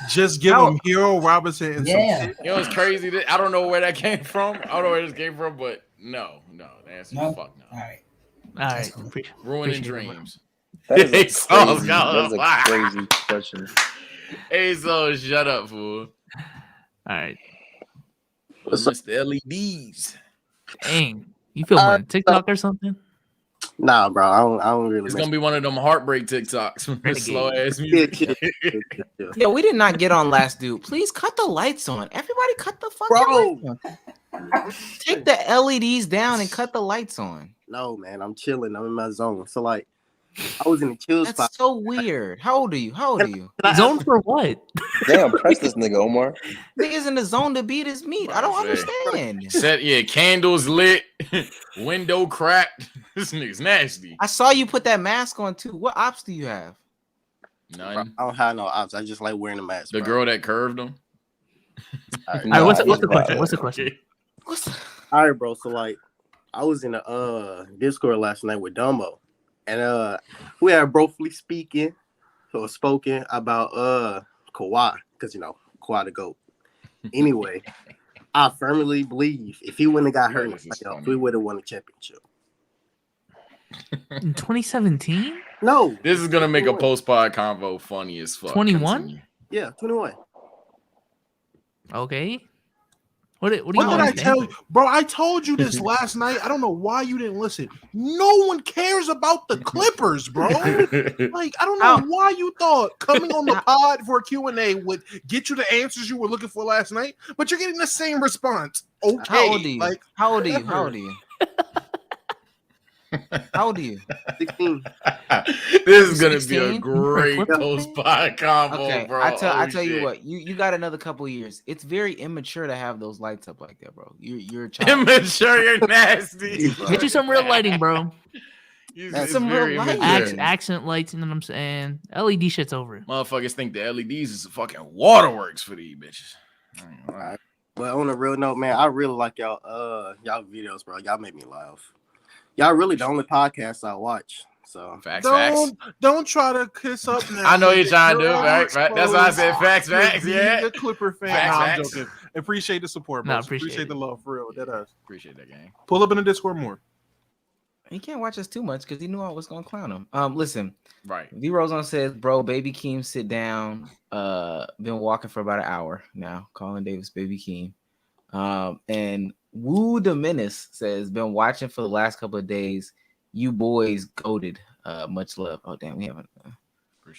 Just give him Hero Robinson and some picks. You know what's crazy? I don't know where that came from. I don't know where this came from, but no. The answer is fuck no. All right. Ruining dreams. That is a crazy question. Hey, so shut up, fool. All right. Mr. LEDs. Dang. You feel like TikTok or something? Nah, bro. I don't really. It's gonna be one of them heartbreak TikToks with slow ass music. Yo, we did not get on last dude. Please cut the lights on. Everybody cut the fucking lights on. Take the LEDs down and cut the lights on. No, man. I'm chilling. I'm in my zone. So like, I was in the chill spot. That's so weird. How old are you? Zone for what? Damn, press this nigga, Omar. Nigga's in the zone to beat his meat. I don't understand. Candles lit, window cracked. This nigga's nasty. I saw you put that mask on too. What ops do you have? None. I don't have no ops. I just like wearing the mask. The girl that curved him. All right, what's the question? What's the question? All right, bro. So like, I was in a Discord last night with Dumbo. And we had briefly spoken about Kawhi, because Kawhi the GOAT. Anyway, I firmly believe if he wouldn't have got hurt in the playoffs, we would have won the championship. In 2017? No. This is gonna make a post-pod convo funny as fuck. 21? Yeah, 21. Okay. What did I tell you? Bro, I told you this last night. I don't know why you didn't listen. No one cares about the Clippers, bro. Like, I don't know why you thought coming on the pod for a Q&A would get you the answers you were looking for last night, but you're getting the same response. Okay. How old are you? Like, How old are you? How old are you? How old are you? 16. This is gonna be a great post-pod combo, bro. I tell you what, you got another couple years. It's very immature to have those lights up like that, bro. You're a child. Immature, you're nasty. Get you some real lighting, bro. Some real lighting. Accent lights, you know what I'm saying? LED shit's over it. Motherfuckers think the LEDs is a fucking waterworks for these bitches. All right. But on a real note, man, I really like y'all videos, bro. Y'all make me laugh. Y'all really the only podcast I watch. So facts. Don't try to kiss up now. I know you're trying to do, right? That's why I said facts. Yeah, a Clipper fan. Facts. I'm joking. Appreciate the support, bro. Appreciate the love, for real. That us. Appreciate that, gang. Pull up in the Discord more. He can't watch us too much because he knew I was gonna clown him. Listen. Right. V Rosen says, bro, Baby Keem, sit down. Been walking for about an hour now. Calling Davis Baby Keem. And Woo the Menace says, been watching for the last couple of days. You boys goated. Much love. Oh damn, we haven't.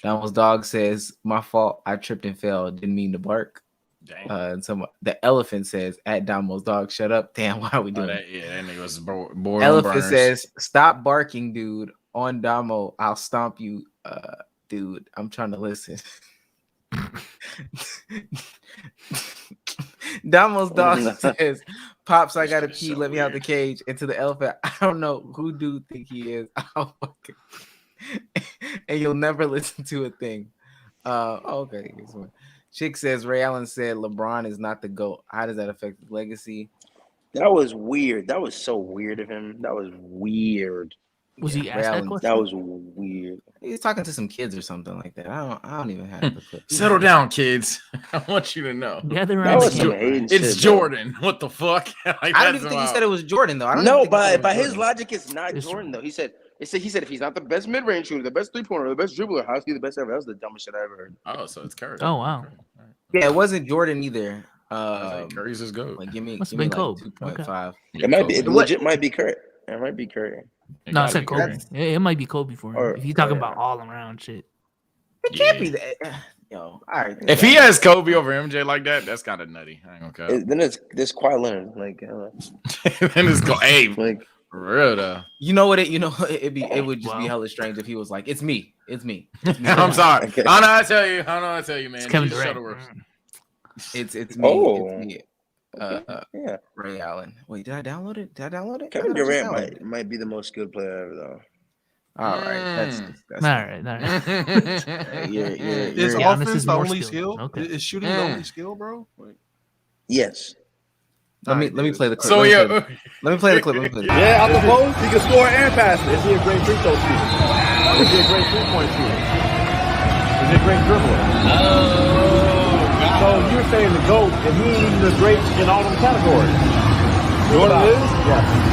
Donald's dog says, my fault. I tripped and fell. Didn't mean to bark. Dang. And the elephant says, at Damo's dog, shut up. Damn, why are we doing that? Yeah, that nigga was bored. Elephant says, stop barking, dude. On Damo, I'll stomp you, dude. I'm trying to listen. Damo's dog says, Pops, I gotta pee. Let me out the cage. And to the elephant, I don't know who dude think he is. And you'll never listen to a thing. Okay. Chick says Ray Allen said LeBron is not the GOAT. How does that affect the legacy? That was weird. That was so weird of him. That was weird. Was he asked that question? That was weird. He's talking to some kids or something like that. I don't even have the clip. Settle down, kids. I want you to know. Gather around. It's Jordan. What the fuck? Like, I don't even think he said it was Jordan though. By his logic, it's not Jordan though. He said if he's not the best mid-range shooter, the best three-pointer, the best dribbler, how's he the best ever? That was the dumbest shit I ever heard. Oh, so it's Curry. Oh wow. Yeah, it wasn't Jordan either. Curry's his GOAT. Like, give me Must have like been Kobe. 2.5. Okay. It might be. It legit might be Curry. It might be Curry. No, I said Kobe. It might be Kobe for him. If he's talking about all around shit. It can't be that. Yo, all right. If he has Kobe over MJ like that, that's kind of nutty. I ain't gonna cut. Then it's Kawhi Leonard. Like, then it's go. Hey, like for real though. You know what? It would just be hella strange if he was like, "It's me. It's me." I'm sorry. Okay. I know I tell you, man. It's Kevin Durant. It's me. Oh. It's me. Yeah. Ray Allen. Wait, did I download it? Kevin Durant might be the most skilled player ever though. All right, that's all right. Is offense the only skill? Okay. Is shooting the only skill, bro? Yes. Let me play the clip. So let me play the clip. Yeah, out the post, he can score and pass it. Is he a great free throw shooter? Is he a great three-point shooter? Is he a great dribbler? So you're saying the GOAT, and he ain't even the great in all them categories. Jordan is? Yeah.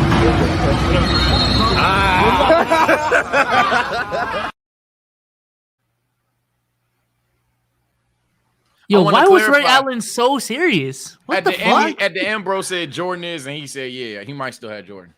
Yo, why was Ray Allen so serious? What the fuck? At the end, bro said Jordan is, and he said, yeah, he might still have Jordan.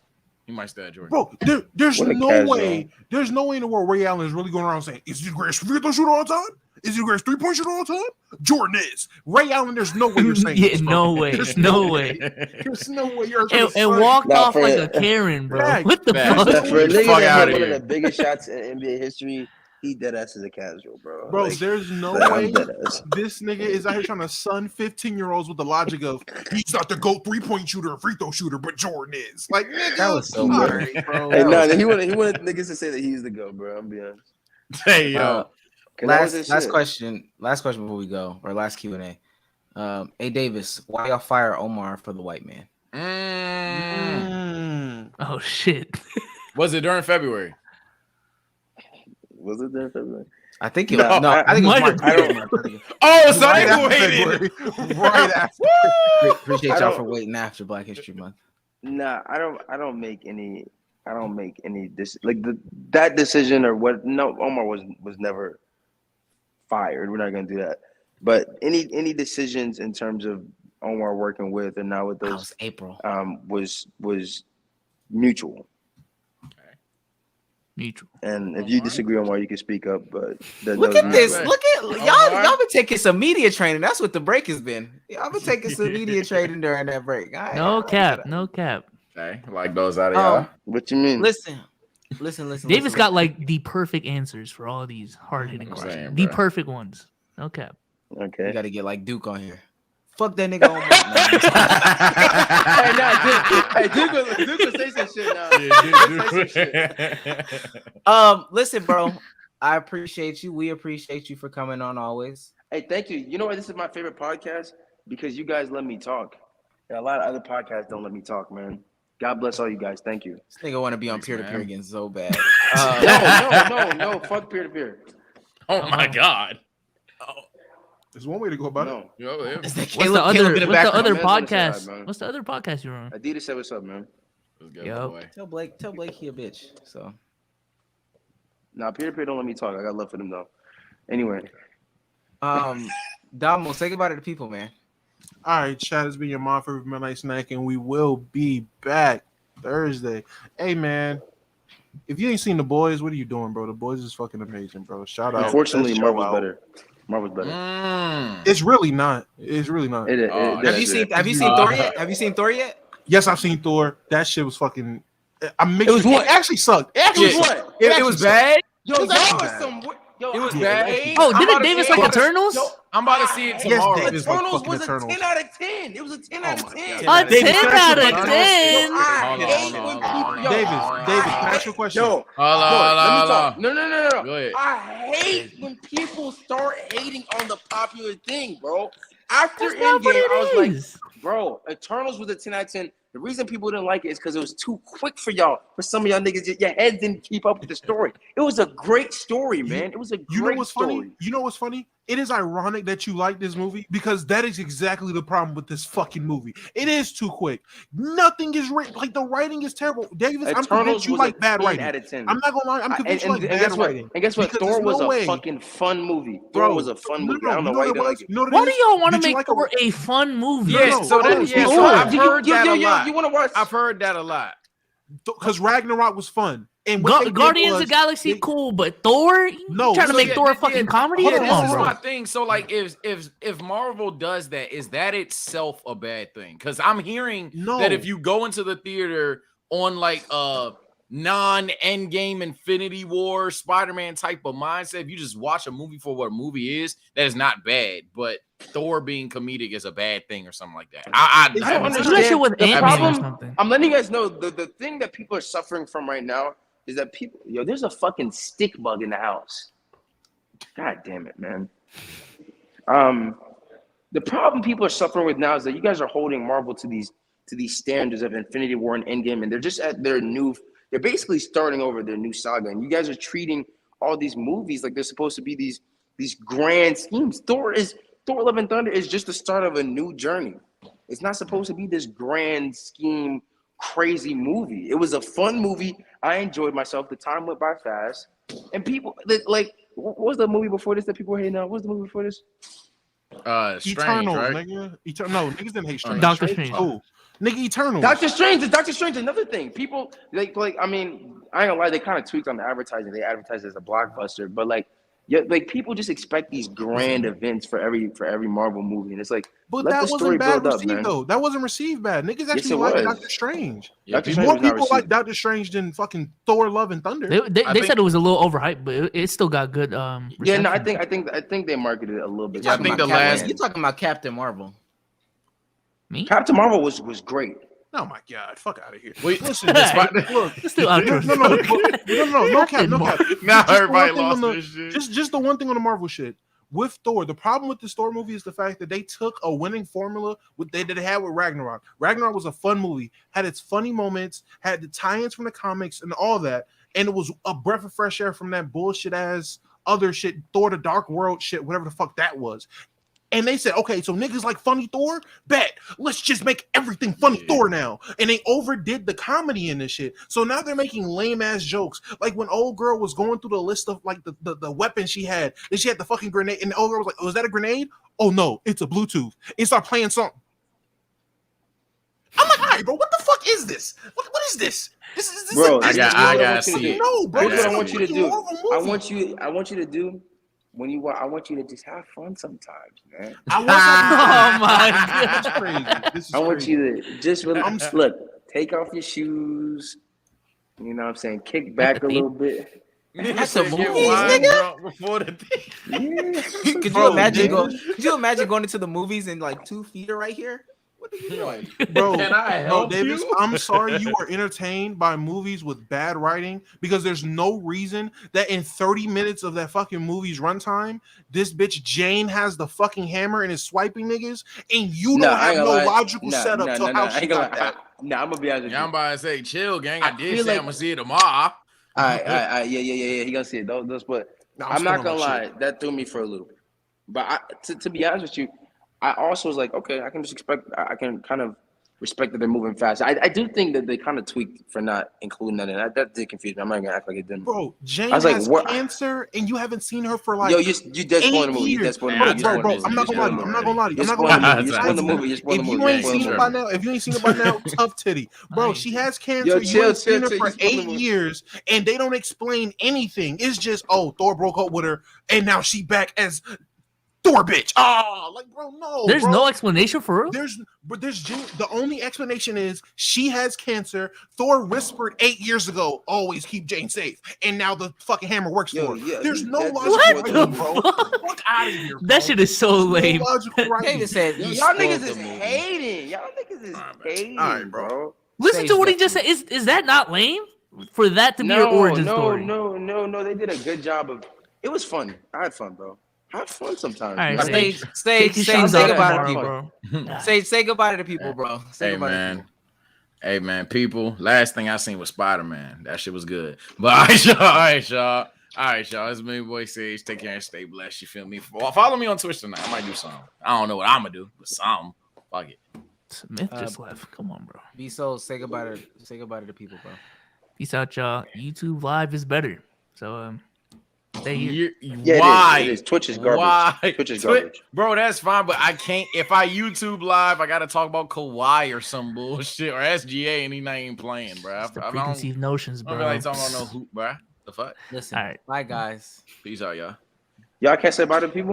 Bro, there's no way. There's no way in the world Ray Allen is really going around saying, is he the greatest free throw shooter all the time? Is he the greatest three-point shooter all the time? Jordan is. Ray Allen, there's no way you're saying this, no way. There's no way. There's no way you're and walked off like a Karen, bro. Yeah, what the fuck? For a nigga that had one of the biggest shots in NBA history, he dead ass is a casual, bro. Bro, like, there's no way this nigga is out here trying to sun 15-year-olds with the logic of he's not the GOAT three-point shooter or free throw shooter, but Jordan is. Like, nigga, that was so weird, bro. Hey, no, he wanted niggas to say that he's the GOAT, bro. I'm being honest. Hey, yo. Last question before we go, or last Q&A. Hey, Davis, why y'all fire Omar for the white man? Oh, shit. Was it during February? Was it during February? I think it was. No, I think it was March. Oh, so I waited. Right after. Appreciate y'all for waiting after Black History Month. Nah, I don't make any that decision or what. No, Omar was never fired. We're not gonna do that. But any decisions in terms of Omar working with and now with those, that was April. Was mutual. Mutual. And if you disagree, Omar, you can speak up. But look at this. Look at y'all been taking some media training. That's what the break has been. Y'all been taking some media training during that break. No cap. Okay, like those out of y'all. What you mean? Listen. Davis got like the perfect answers for all these hard hitting questions. The perfect ones. No cap. Okay. You got to get like Duke on here. Fuck that nigga Omar. Duke will say some shit now. Listen, bro. I appreciate you. We appreciate you for coming on always. Hey, thank you. You know what? This is my favorite podcast because you guys let me talk. And a lot of other podcasts don't let me talk, man. God bless all you guys. Thank you. This nigga want to be on peer-to-peer again so bad. No. Fuck peer-to-peer. Oh my God. There's one way to go about it. What's the other podcast? What's the other podcast you're on? Adidas said, "What's up, man?" Yo. Tell Blake he a bitch. So. Nah, peer-to-peer don't let me talk. I got love for them though. Anyway. Damo, say goodbye to the people, man. All right, chat, it's been your mom for midnight snack, and we will be back Thursday. Hey, man, if you ain't seen The Boys, what are you doing, bro? The Boys is fucking amazing, bro. Shout out. Unfortunately, Marvel's better. It's really not. It's really not. Have you seen Thor yet? Have you seen Thor yet? Yes, I've seen Thor. That shit was fucking. It actually sucked. It was bad. Yo, y'all was some. It was bad. Oh, didn't Davis like Eternals? I'm about to see it tomorrow. Yes, Eternals was a 10 out of 10. It was a 10 out of 10. A 10 out of 10. Davis, can I ask you a question? Yo, let me talk. No. Go ahead. I hate when people start hating on the popular thing, bro. After Endgame, I was like, bro, Eternals was a 10 out of 10. The reason people didn't like it is because it was too quick for y'all. For some of y'all niggas, your heads didn't keep up with the story. It was a great story, man. It was a great story. Funny? You know what's funny? It is ironic that you like this movie because that is exactly the problem with this fucking movie. It is too quick. Nothing is written. Like, the writing is terrible. Davis, I'm convinced you like bad writing. I'm not gonna lie. I'm convinced you like bad writing. And guess what? Thor was a fucking fun movie. Thor was a fun movie. I don't know why you didn't like it. Why do y'all want to make Thor a fun movie? Yes, so I've heard that a lot. You want to watch? I've heard that a lot. Because Ragnarok was fun. And Guardians of the Galaxy, cool, but Thor? No, trying to make Thor a fucking comedy? Yeah, this is my thing. So, like, if Marvel does that, is that itself a bad thing? Because I'm hearing that if you go into the theater on like non-Endgame Infinity War Spider-Man type of mindset, if you just watch a movie for what a movie is, that is not bad. But Thor being comedic is a bad thing or something like that. I don't understand the problem. I'm letting you guys know the thing that people are suffering from right now is that people, there's a fucking stick bug in the house. God damn it, man. The problem people are suffering with now is that you guys are holding Marvel to these standards of Infinity War and Endgame, and they're just at they're basically starting over their new saga, and you guys are treating all these movies like they're supposed to be these grand schemes. Thor Love and Thunder is just the start of a new journey. It's not supposed to be this grand scheme, crazy movie. It was a fun movie. I enjoyed myself. The time went by fast. And people, like, what was the movie before this that people were hating on? What was the movie before this? Strange, Eternals, right? Nigga. No, niggas didn't hate Strange. Doctor Strange. Oh, nigga, Eternals. Doctor Strange, another thing. People, like, I mean, I ain't gonna lie, they kind of tweaked on the advertising. They advertised as a blockbuster, but like people just expect these grand events for every Marvel movie, and it's like, but that wasn't bad received though. That wasn't received bad. Niggas actually like Doctor Strange. More people like Doctor Strange than fucking Thor: Love and Thunder. They said it was a little overhyped, but it still got good. Reception. Yeah, no, I think they marketed it a little bit. Yeah, I think you're talking about Captain Marvel. Me? Captain Marvel was great. Oh my god! Fuck out of here. Wait, listen. Look, still outro. No cap. Now everybody lost this shit. Just the one thing on the Marvel shit with Thor. The problem with this Thor movie is the fact that they took a winning formula that they had with Ragnarok. Ragnarok was a fun movie, had its funny moments, had the tie-ins from the comics and all that, and it was a breath of fresh air from that bullshit ass other shit, Thor: The Dark World shit, whatever the fuck that was. And they said, okay, so niggas like funny Thor? Bet. Let's just make everything funny Thor now. And they overdid the comedy in this shit. So now they're making lame-ass jokes. Like when old girl was going through the list of like the weapons she had. And she had the fucking grenade. And the old girl was like, oh, is that a grenade? Oh, no, it's a Bluetooth. And start playing something. I'm like, all right, bro, what the fuck is this? What is this? This is bro, I gotta see it. No, bro. That's what I want you to do. I want you to do. When you watch, I want you to just have fun sometimes, man. Oh my god, that's crazy. This is I want you to just look, take off your shoes. You know what I'm saying? Kick back a little bit. That's a movie, nigga. Before the thing. Could you imagine going into the movies and like 2 feet are right here? What are you doing? Bro, Can I help Davis, you? I'm sorry you are entertained by movies with bad writing because there's no reason that in 30 minutes of that fucking movie's runtime, this bitch Jane has the fucking hammer and is swiping niggas, and you don't have no logical setup to how she got that. Nah, I'm gonna be honest with you. I'm about to say, chill, gang. I did feel say like- I'm gonna see it tomorrow. All right. Yeah. He gonna see it. Those, but I'm not gonna lie. That threw me for a loop. But to be honest with you, I also was like, okay, I can just expect. I can kind of respect that they're moving fast. I do think that they kind of tweaked for not including that in. That did confuse me. I'm not gonna act like it didn't. Bro, Jane I was like, has what? cancer, and you haven't seen her for like. Yo, you just spoiled the movie. You just spoiled the movie. Bro, I'm not gonna lie to you. I'm not gonna lie to you. I'm not gonna lie to you. You spoiled the movie. You spoiled the movie. If you ain't seen it by now, tough titty, bro. She has cancer. Yo, You ain't seen her for 8 years, and they don't explain anything. It's just, oh, Thor broke up with her, and now she back as Thor bitch. Oh, like, bro, no. There's no explanation for real. There's the only explanation is she has cancer. Thor whispered 8 years ago, always keep Jane safe, and now the fucking hammer works for her. Yeah, there's no logical logical, bro. Fuck out of here, bro. That shit is so lame. No logical David said, y'all niggas is hating. Y'all niggas is hating, all right, bro. Listen to what he just said. Is that not lame? For that to be your origin story? No. They did a good job of. It was fun. I had fun, bro. Have fun sometimes. All right, man. Say goodbye to people, bro. Say goodbye to the people, bro. Say goodbye to people. Hey man, people. Last thing I seen was Spider-Man. That shit was good. But all right, y'all. It's me, boy Sage. Take care and stay blessed. You feel me? Follow me on Twitch tonight. I might do something. I don't know what I'm gonna do, but something. Fuck it. Smith just left. Come on, bro. Be so say goodbye to the people, bro. Peace out, y'all. YouTube Live is better. So stay here. Why? It is. Twitch is garbage. Why? Twitch is garbage. Bro, that's fine, but I can't. If I YouTube Live, I gotta talk about Kawhi or some bullshit or SGA, and he not even playing, bro. The preconceived notions, bro. I don't like talking about no hoop, bro. The fuck. Listen, all right. Bye, guys. Peace out, y'all. Y'all can't say bye to people.